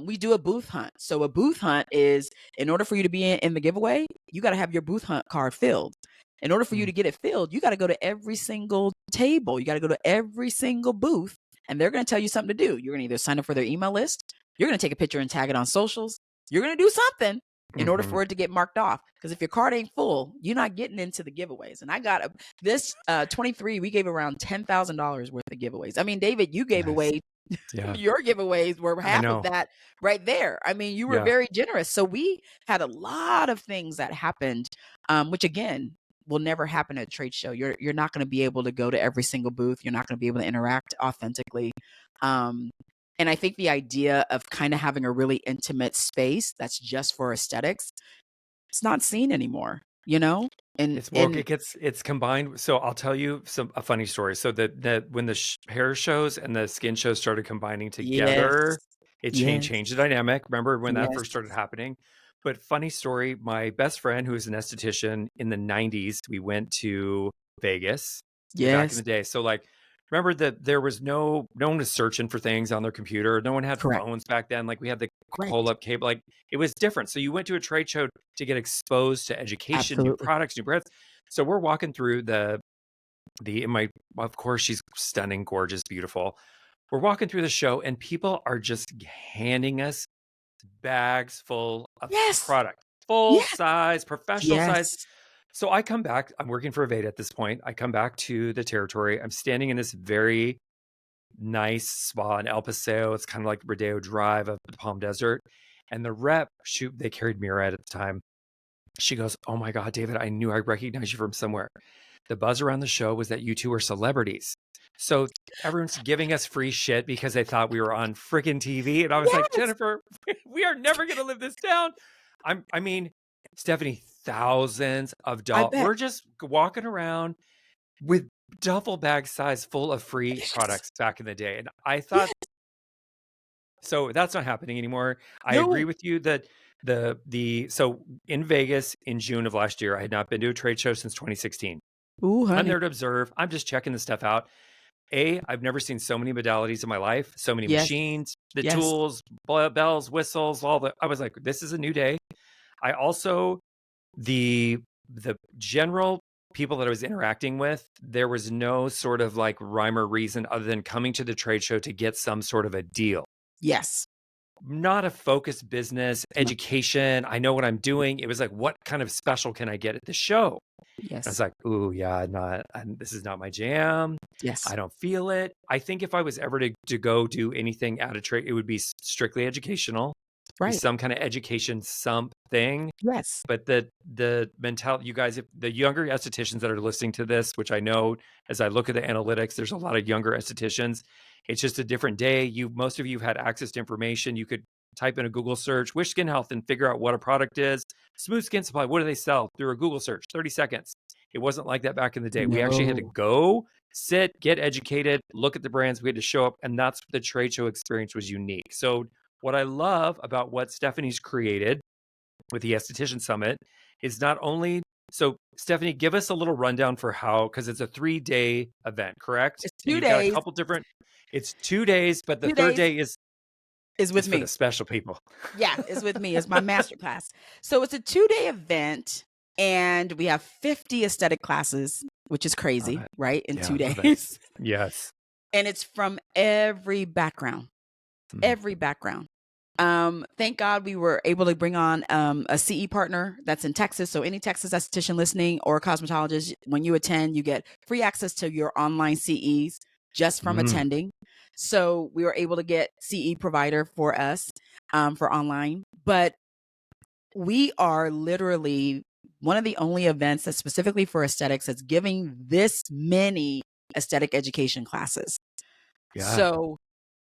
We do a booth hunt. So a booth hunt is in order for you to be in the giveaway, you got to have your booth hunt card filled. In order for you to get it filled, you got to go to every single table. You got to go to every single booth, and they're going to tell you something to do. You're going to either sign up for their email list, you're going to take a picture and tag it on socials, you're going to do something in order for it to get marked off. Because if your card ain't full, you're not getting into the giveaways. And I got this 23, we gave around $10,000 worth of giveaways. I mean, David, you gave Nice. away Yeah. your giveaways were I half know. of that right there. I mean, you were Yeah. very generous. So we had a lot of things that happened, which again will never happen at a trade show. You're not going to be able to go to every single booth. You're not going to be able to interact authentically. And I think the idea of kind of having a really intimate space that's just for aesthetics, it's not seen anymore, And it's combined. So I'll tell you a funny story. So that when the hair shows and the skin shows started combining together, it changed the dynamic. Remember when that first started happening? But funny story, my best friend who is an esthetician in the 90s, we went to Vegas way back in the day. So remember that there was no one was searching for things on their computer. No one had Correct. phones back then. Like we had the Correct. pull-up cable. Like it was different. So you went to a trade show to get exposed to education, new products, new brands. So we're walking through of course she's stunning, gorgeous, beautiful. We're walking through the show and people are just handing us bags full of product, full size, professional size. So I come back, I'm working for Aveda at this point. I come back to the territory. I'm standing in this very nice spa in El Paseo. It's kind of like Rodeo Drive of the Palm Desert. And the rep, they carried Murad at the time. She goes, "Oh my God, David, I knew I recognized you from somewhere. The buzz around the show was that you two are celebrities." So everyone's giving us free shit because they thought we were on freaking TV. And I was like, Yes. Jennifer, we are never going to live this down. I mean, Stephanie, thousands of I dollars. bet. We're just walking around with duffel bag size full of free Yes. products back in the day. And I thought, Yes. so that's not happening anymore. I agree No. with you that so in Vegas in June of last year, I had not been to a trade show since 2016. Ooh, I'm honey. there to observe. I'm just checking the stuff out. I've never seen so many modalities in my life, so many Yes. machines, the Yes. tools, bells, whistles, I was like, this is a new day. I also, the general people that I was interacting with, there was no sort of like rhyme or reason other than coming to the trade show to get some sort of a deal. Yes. Not a focused business, education. I know what I'm doing. It was like, what kind of special can I get at the show? I was Yes. like, ooh, yeah, this is not my jam. Yes. I don't feel it. I think if I was ever to go do anything at a trade, it would be strictly educational, be Right. some kind of education something. Yes. But the mentality, you guys, if the younger estheticians that are listening to this, which I know as I look at the analytics, there's a lot of younger estheticians. It's just a different day. Most of you have had access to information. You could type in a Google search, Wish Skin Health, and figure out what a product is. Smooth Skin Supply, what do they sell? Through a Google search, 30 seconds. It wasn't like that back in the day. We actually had to No. go, sit, get educated, look at the brands. We had to show up, and that's the trade show experience was unique. So what I love about what Stephanie's created with the Esthetician Summit is not only, so Stephanie, give us a little rundown for how, because it's a 3-day event, correct? It's And 2 you've got a days. couple different, it's 2 days, but the 2 third days day is is with for the me. special people. Yeah, it's with me. It's my master class. So it's a 2-day event, and we have 50 aesthetic classes, which is crazy, right? In Yeah, 2 love it. days. Yes. And it's from every background. Every background. Thank God we were able to bring on a CE partner that's in Texas. So any Texas esthetician listening or cosmetologist, when you attend, you get free access to your online CEs just from attending. So we were able to get CE provider for us for online. But we are literally one of the only events that's specifically for aesthetics that's giving this many aesthetic education classes. Yeah. So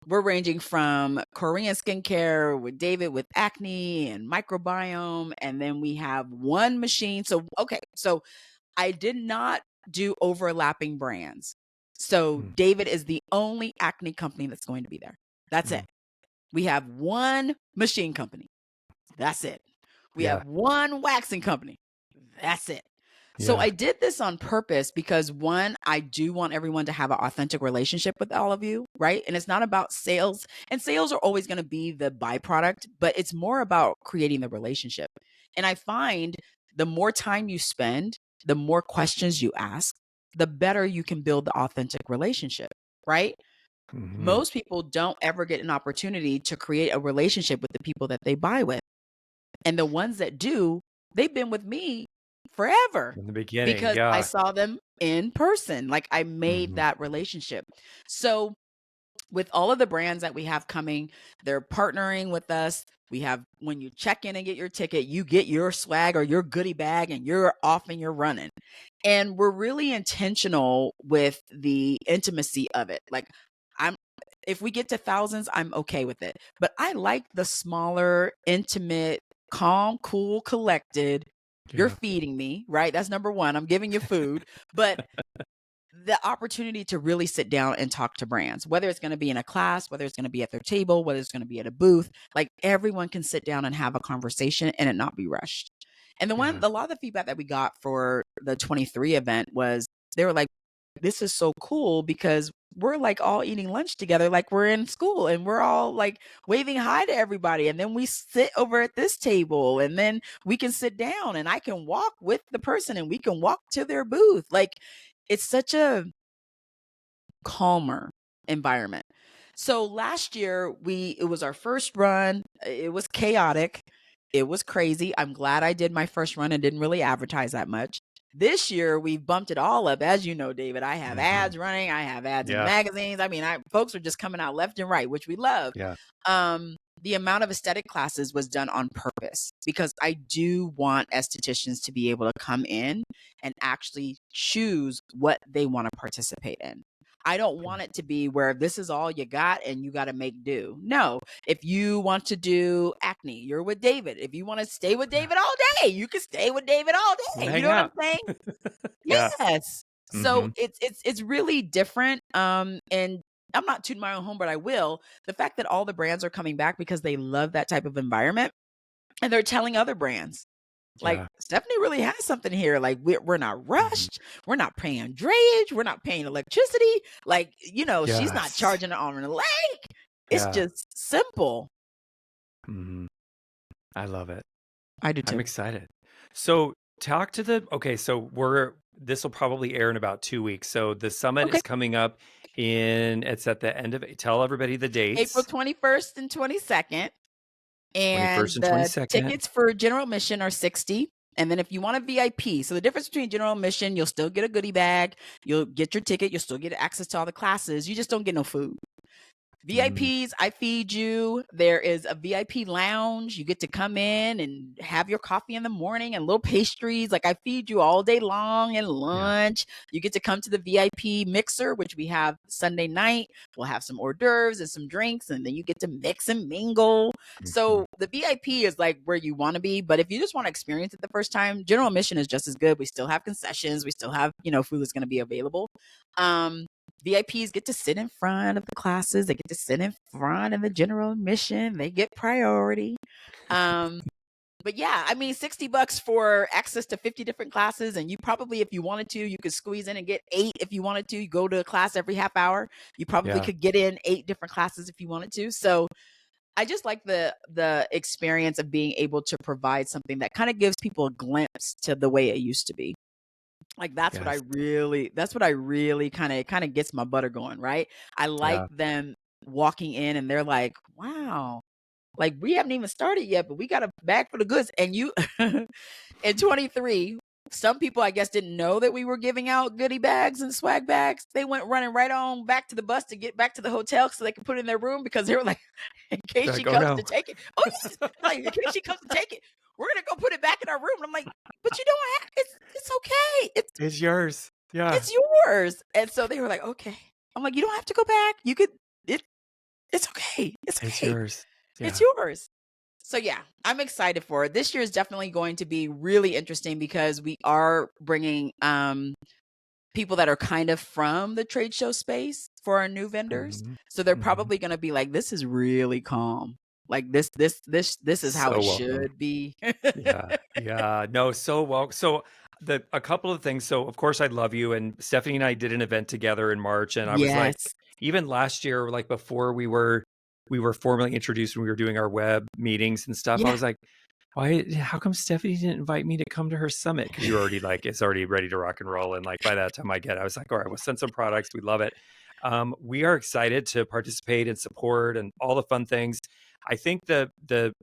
we're ranging from Korean skincare with David with acne and microbiome. And then we have one machine. So, okay. So I did not do overlapping brands. So David is the only acne company that's going to be there. That's it. We have one machine company. That's it. We have one waxing company. That's it. So I did this on purpose because one, I do want everyone to have an authentic relationship with all of you, right? And it's not about sales, and sales are always going to be the byproduct, but it's more about creating the relationship. And I find the more time you spend, the more questions you ask, the better you can build the authentic relationship, right? Most people don't ever get an opportunity to create a relationship with the people that they buy with. And the ones that do, they've been with me forever In the beginning, because I saw them in person. Like I made that relationship. So with all of the brands that we have coming, they're partnering with us. We have, when you check in and get your ticket, you get your swag or your goodie bag and you're off and you're running. And we're really intentional with the intimacy of it. Like if we get to thousands, I'm okay with it. But I like the smaller, intimate, calm, cool, collected. You're feeding me, right? That's number one. I'm giving you food. But the opportunity to really sit down and talk to brands, whether it's going to be in a class, whether it's going to be at their table, whether it's going to be at a booth, like everyone can sit down and have a conversation and it not be rushed. And a lot of the feedback that we got for the 23 event was they were like, this is so cool because we're like all eating lunch together, like we're in school and we're all like waving hi to everybody. And then we sit over at this table and then we can sit down and I can walk with the person and we can walk to their booth. Like it's such a calmer environment. So last year it was our first run. It was chaotic. It was crazy. I'm glad I did my first run and didn't really advertise that much. This year, we've bumped it all up. As you know, David, I have ads running. I have ads in magazines. I mean, folks are just coming out left and right, which we love. The amount of aesthetic classes was done on purpose because I do want estheticians to be able to come in and actually choose what they want to participate in. I don't want it to be where this is all you got and you got to make do. No, if you want to do Acne, you're with David. If you want to stay with Yeah. David all day, you can stay with David all We'll day. You hang know what I'm out. saying? Yeah. Yes. So Mhm. it's really different. And I'm not tooting my own home, but I will. The fact that all the brands are coming back because they love that type of environment, and they're telling other brands, like, Yeah. Stephanie really has something here. Like, we're not Mhm. rushed. We're not paying drayage. We're not paying electricity. Like, she's not Yes. charging an arm and a leg. It's Yeah. just simple. Mhm. I love it. I do I'm too. excited. So talk to okay, so this will probably air in about 2 weeks. So the summit Okay. is coming up it's at the end of tell everybody the April dates. 21st and 22nd. 21st And and the 22nd. tickets for general admission are 60. And then if you want a VIP, so the difference between general admission, you'll still get a goodie bag, you'll get your ticket, you'll still get access to all the classes. You just don't get no food. Mm, VIPs, I feed you. There is a VIP lounge. You get to come in and have your coffee in the morning and little pastries. Like, I feed you all day long and yeah. lunch. You get to come to the VIP mixer, which we have Sunday night. We'll have some hors d'oeuvres and some drinks, and then you get to mix and mingle. Mhm. So the VIP is like where you want to be. But if you just want to experience it the first time, general admission is just as good. We still have concessions. We still have, food that's going to be available. VIPs get to sit in front of the classes. They get to sit in front of the general admission. They get priority. Um, but yeah, I mean, $60 for access to 50 different classes. And you probably, if you wanted to, you could squeeze in and get 8 if you wanted to. You go to a class every half hour. You probably Yeah. could get in 8 different classes if you wanted to. So I just like the experience of being able to provide something that kind of gives people a glimpse to the way it used to be. Like, Yes. that's what I really kind of gets my butter going, right? I like Yeah. them walking in and they're like, "Wow, like, we haven't even started yet, but we got a bag for the goods." And you in 23, some people, I guess, didn't know that we were giving out goodie bags and swag bags. They went running right on back to the bus to get back to the hotel so they could put it in their room, because they were like, in case They're she like, oh comes to no, take it. Oh, yes. Like, in case she comes to take it, we're gonna go put it back in our room. And I'm like, but you don't have it's okay. it's yours. Yeah. It's yours. And so they were like, okay. I'm like, you don't have to go back. You could it it's okay. It's It's okay. yours. It's Yeah. yours. So yeah, I'm excited for it. This year is definitely going to be really interesting because we are bringing people that are kind of from the trade show space for our new vendors. Mhm. So they're Mhm. probably going to be like, this is really calm. Like, this is how So it welcome. should be. Yeah. Yeah. No, so well. So a couple of things. So of course I love you, and Stephanie and I did an event together in March, and I was like, Yes. even last year, like before we were formally introduced and we were doing our web meetings and stuff, I Yeah. was like, how come Stephanie didn't invite me to come to her summit? Because you're already like, it's already ready to rock and roll. And like by that time I was like, all right, we'll send some products. We love it. We are excited to participate and support and all the fun things. I think the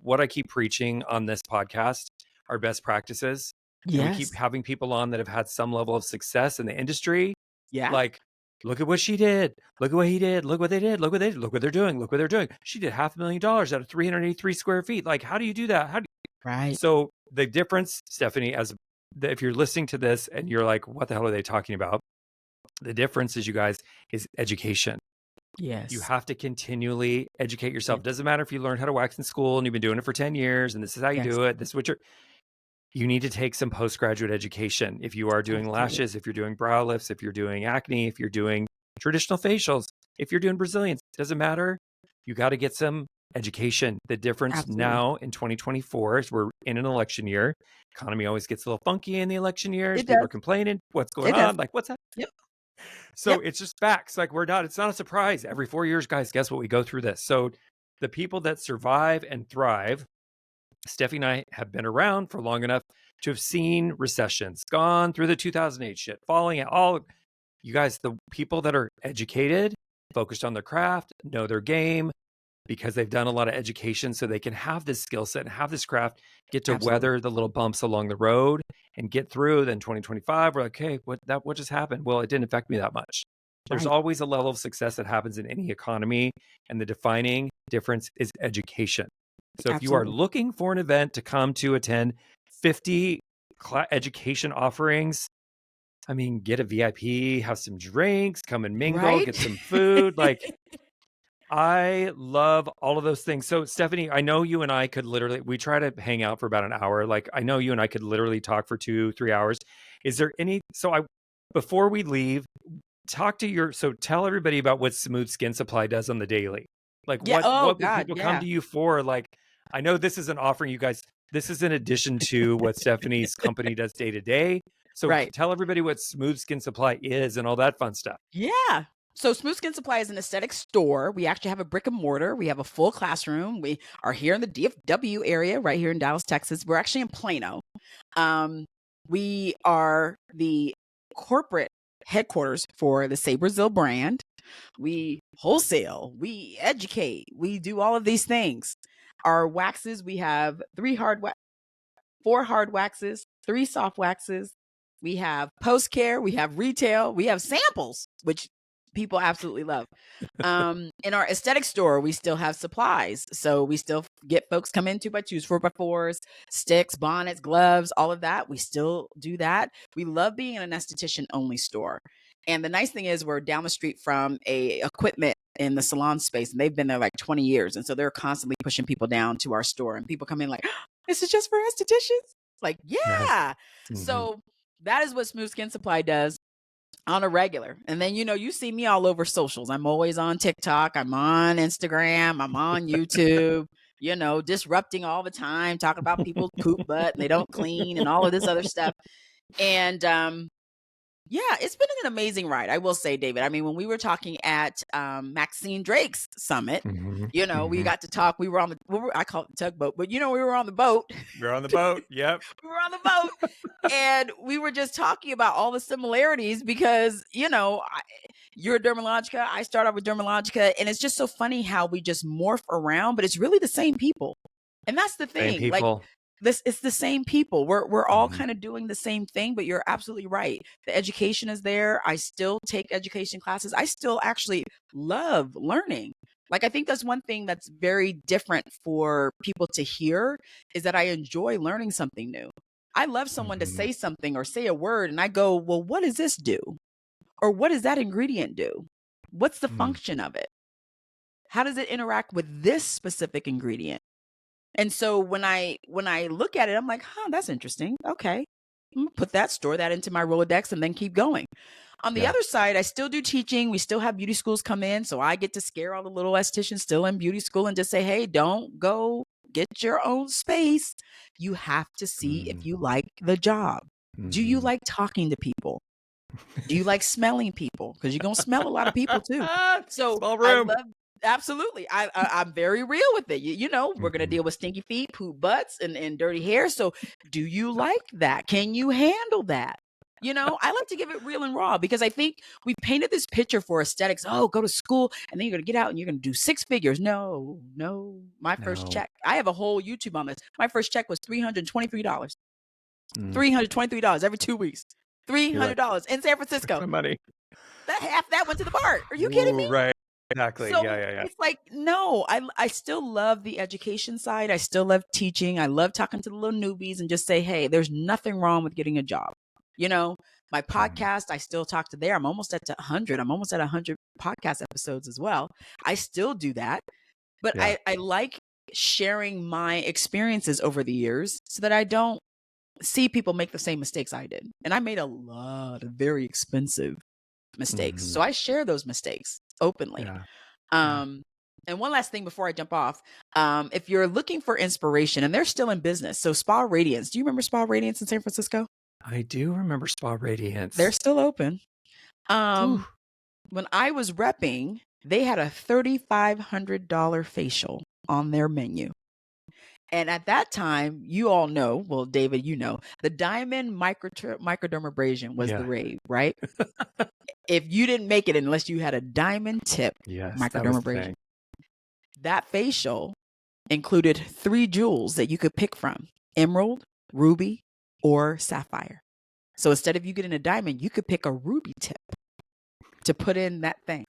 what I keep preaching on this podcast are best practices. And we keep Yes. having people on that have had some level of success in the industry. Yeah. Like, look at what she did. Look at what he did. Look what they did. Look what they did. Look what they're doing. Look what they're doing. She did $500,000 out of 383 square feet. Like, how do you do that? Right. So the difference, Stephanie, if you're listening to this and you're like, what the hell are they talking about? The difference is, you guys, is education. You Yes. have to continually educate yourself. Yes. It doesn't matter if you learned how to wax in school and you've been doing it for 10 years and this is how you Yes. do it. This is what you need to take some postgraduate education. If you are doing Absolutely. lashes, if you're doing brow lifts, if you're doing acne, if you're doing traditional facials, if you're doing Brazilians, doesn't matter. You got to get some education. The difference Absolutely. now in 2024 is we're in an election year. Economy always gets a little funky in the election years. It People are does. complaining. What's going It does. on? Like, what's that? Yep. So Yep. it's just facts. Like, it's not a surprise. Every 4 years, guys, guess what? We go through this. So the people that survive and thrive, Steffi and I have been around for long enough to have seen recessions, gone through the 2008 shit, falling out. All you guys, the people that are educated, focused on their craft, know their game, because they've done a lot of education, so they can have this skill set and have this craft, get to Absolutely. weather the little bumps along the road and get through. Then 2025, we're like, hey, what just happened? Well, it didn't affect me that much. There's Right. always a level of success that happens in any economy, and the defining difference is education. So if you are Absolutely. looking for an event to come to attend, 50 education offerings, I mean, get a VIP, have some drinks, come and mingle, Right? get some food. Like, I love all of those things. So, Stephanie, I know you and I could literally, we try to hang out for about an hour. Like, I know you and I could literally talk for 2, 3 hours. Is there any, before we leave, tell everybody about what Smooth Skin Supply does on the daily. Like, Yeah. Oh what would God. people come Yeah. to you for? Like, I know this is an offering, you guys. This is in addition to what Stephanie's company does day to day. So Right. tell everybody what Smooth Skin Supply is and all that fun stuff. Yeah. So Smooth Skin Supply is an aesthetic store. We actually have a brick and mortar. We have a full classroom. We are here in the DFW area, right here in Dallas, Texas. We're actually in Plano. We are the corporate headquarters for the Saberzill brand. We wholesale, we educate, we do all of these things. Our waxes, we have 4 hard waxes, 3 soft waxes. We have post care, we have retail, we have samples, which people absolutely love. In our aesthetic store, we still have supplies. So we still get folks come in 2x2s, 4x4s, sticks, bonnets, gloves, all of that. We still do that. We love being in an esthetician only store. And the nice thing is we're down the street from a equipment in the salon space, and they've been there like 20 years. And so they're constantly pushing people down to our store, and people come in like, this is just for estheticians? Like, Yes. yeah. Mhm. So that is what Smooth Skin Supply does on a regular. And then, you see me all over socials. I'm always on TikTok. I'm on Instagram. I'm on YouTube, disrupting all the time, talking about people's poop butt and they don't clean and all of this other stuff. And, yeah, it's been an amazing ride, I will say, David. I mean, when we were talking at Maxine Drake's summit, we got to talk. We were on I call it the tugboat, but we were on the boat. We're on the boat. Yep. We were on the boat, and we were just talking about all the similarities because, you're a Dermalogica. I start off with Dermalogica, and it's just so funny how we just morph around, but it's really the same people. And that's the Same thing. Like, people. it's the same people. We're all Mhm. kind of doing the same thing, but you're absolutely right. The education is there. I still take education classes. I still actually love learning. Like, I think that's one thing that's very different for people to hear is that I enjoy learning something new. I love someone to Mhm. say something or say a word and I go, well, what does this do? Or what does that ingredient do? What's the Mm. function of it? How does it interact with this specific ingredient? And so when I look at it, I'm like, that's interesting. Okay. I'm gonna put that, store that into my Rolodex and then keep going. On the Yeah. other side, I still do teaching. We still have beauty schools come in. So I get to scare all the little estheticians still in beauty school and just say, hey, don't go get your own space. You have to see if you like the job. Do you Mhm. like talking to people? Do you like smelling people? Because you're going to smell a lot of people too. So Small I room. love, absolutely. I'm very real with it. We're going to Mhm. deal with stinky feet, poop butts, and dirty hair. So do you like that? Can you handle that? I like to give it real and raw because I think we painted this picture for aesthetics. Oh, go to school and then you're going to get out and you're going to do 6 figures. No. My first No. check, I have a whole YouTube on this. My first check was $323. Mm. $323 every 2 weeks. $300 in San Francisco. My money. Half that went to the bar. Are you kidding Ooh, me? right. Exactly. So Yeah. it's like, no, I still love the education side. I still love teaching. I love talking to the little newbies and just say, hey, there's nothing wrong with getting a job. My podcast, I still talk to there. I'm almost at 100. I'm almost at 100 podcast episodes as well. I still do that. But Yeah. I like sharing my experiences over the years so that I don't see people make the same mistakes I did. And I made a lot of very expensive mistakes. Mhm. So I share those mistakes openly. Yeah. And one last thing before I jump off, if you're looking for inspiration, and they're still in business, so Spa Radiance, do you remember Spa Radiance in San Francisco? I do remember Spa Radiance. They're still open. Whew. When I was repping, they had a $3,500 facial on their menu. And at that time, you all know, well, David, the diamond microdermabrasion was the Yeah. rave, right? If you didn't make it unless you had a diamond tip Yes, that was the microdermabrasion, thing. that facial included 3 jewels that you could pick from: emerald, ruby, or sapphire. So instead of you getting a diamond, you could pick a ruby tip to put in that thing.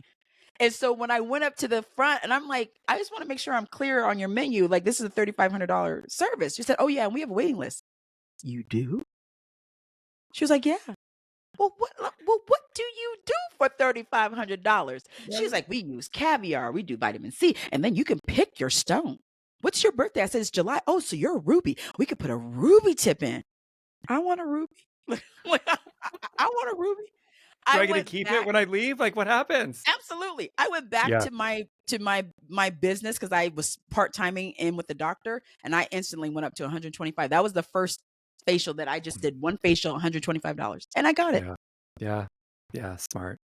And so when I went up to the front and I'm like, I just want to make sure I'm clear on your menu. Like, this is a $3,500 service. She said, oh yeah, and we have a waiting list. You do? She was like, yeah. well, what do you do for $3,500? She's Right. like, we use caviar, we do vitamin C, and then you can pick your stone. What's your birthday? I said, it's July. Oh, so you're a ruby. We could put a ruby tip in. I want a ruby. Like, I want a ruby. Do I I get to went keep it back. when I leave? Like, what happens? Absolutely. I went back Yeah. to my business because I was part-timing in with the doctor, and I instantly went up to 125. That was the first facial that I just did. One facial, $125, and I got it. Yeah. Yeah. Yeah. Smart.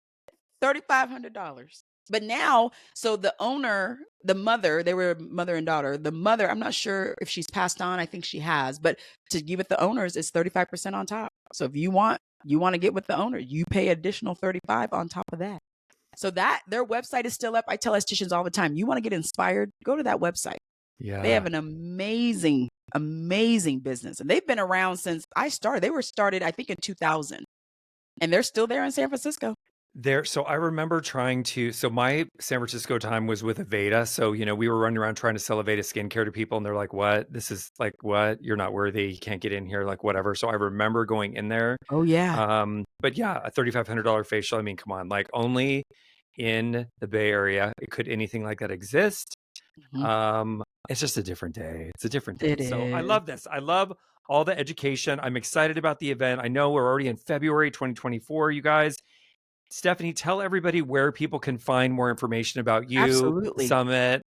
$3,500. But now, so the owner, the mother, they were mother and daughter. The mother, I'm not sure if she's passed on. I think she has, but to give it the owners, it's 35% on top. So if you want to get with the owner, you pay additional 35 on top of that. So that their website is still up. I tell estheticians all the time, you want to get inspired, go to that website. They Yeah. have an amazing, amazing business. And they've been around since I started. They were started, I think, in 2000. And they're still there in San Francisco. So I remember so my San Francisco time was with Aveda. So, we were running around trying to sell Aveda skincare to people and they're like, what? This is like, what? You're not worthy. You can't get in here, like whatever. So I remember going in there. Oh, yeah. But yeah, a $3,500 facial. I mean, come on, like only in the Bay Area, could anything like that exist? Mhm. It's just a different day. It's a different day. It So I is. love this. I love all the education. I'm excited about the event. I know we're already in February 2024, you guys. Stephanie, tell everybody where people can find more information about you, the Absolutely. summit,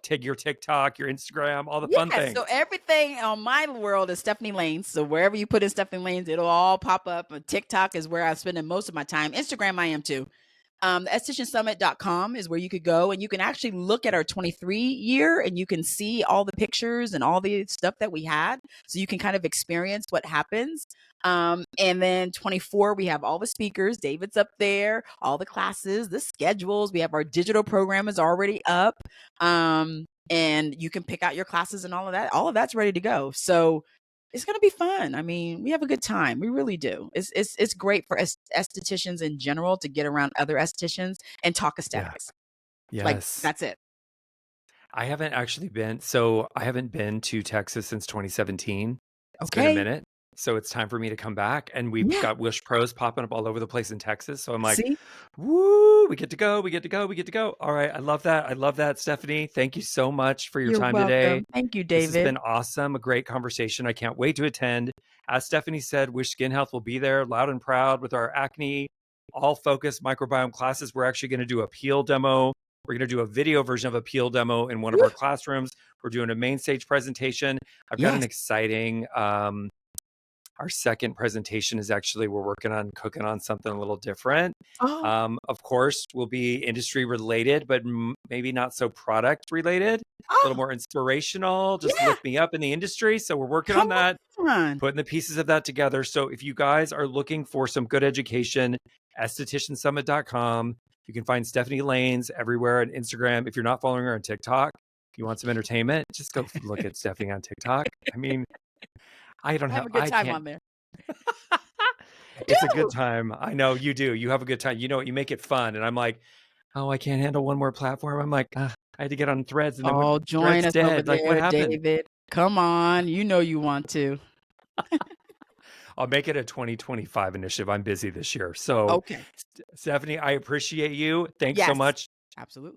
your TikTok, your Instagram, all the fun Yeah, things. so everything on my world is Stephanie Laynes. So wherever you put in Stephanie Laynes, it'll all pop up. TikTok is where I'm spending most of my time. Instagram, I am too. The estheticiansummit.com is where you could go and you can actually look at our 23 year and you can see all the pictures and all the stuff that we had. So you can kind of experience what happens. And then 24, we have all the speakers. David's up there, all the classes, the schedules. We have our digital program is already up. And you can pick out your classes and all of that. All of that's ready to go. So it's going to be fun. I mean, we have a good time. We really do. It's great for estheticians in general to get around other estheticians and talk Yeah. aesthetics. Like Yes. that's it. I haven't been to Texas since 2017. It's been a Okay. minute. So it's time for me to come back. And we've Yeah. got Wish Pros popping up all over the place in Texas. So I'm like, See, woo, we get to go. We get to go. We get to go. All right. I love that. I love that, Stephanie. Thank you so much for your you're time today. welcome. Thank you, This has David. been awesome. A great conversation. I can't wait to attend. As Stephanie said, Wish Skin Health will be there loud and proud with our acne, all focused microbiome classes. We're actually going to do a peel demo. We're going to do a video version of a peel demo in one of Woo. our classrooms. We're doing a main stage presentation. I've got an Yes. exciting, our second presentation is actually, we're working on cooking on something a little different. Oh, Of course, will be industry related, but maybe not so product related, a little oh, more inspirational, just yeah. lift me up in the industry. So we're working on Come that, on. putting the pieces of that together. So if you guys are looking for some good education, estheticiansummit.com. You can find Stephanie Laynes everywhere on Instagram. If you're not following her on TikTok, if you want some entertainment, just go look at Stephanie on TikTok. I mean, I have a good I time can't. on there. I It's a good do. time. I know you do. You have a good time. You know what? You make it fun. And I'm like, oh, I can't handle one more platform. I'm like, I had to get on Threads, and then what? Oh, join Threads us over dead. Like, what there, happened? David. Come on. You know you want to. I'll make it a 2025 initiative. I'm busy this year. So, Okay. Stephanie, I appreciate you. Thanks so Yes. much. Absolutely.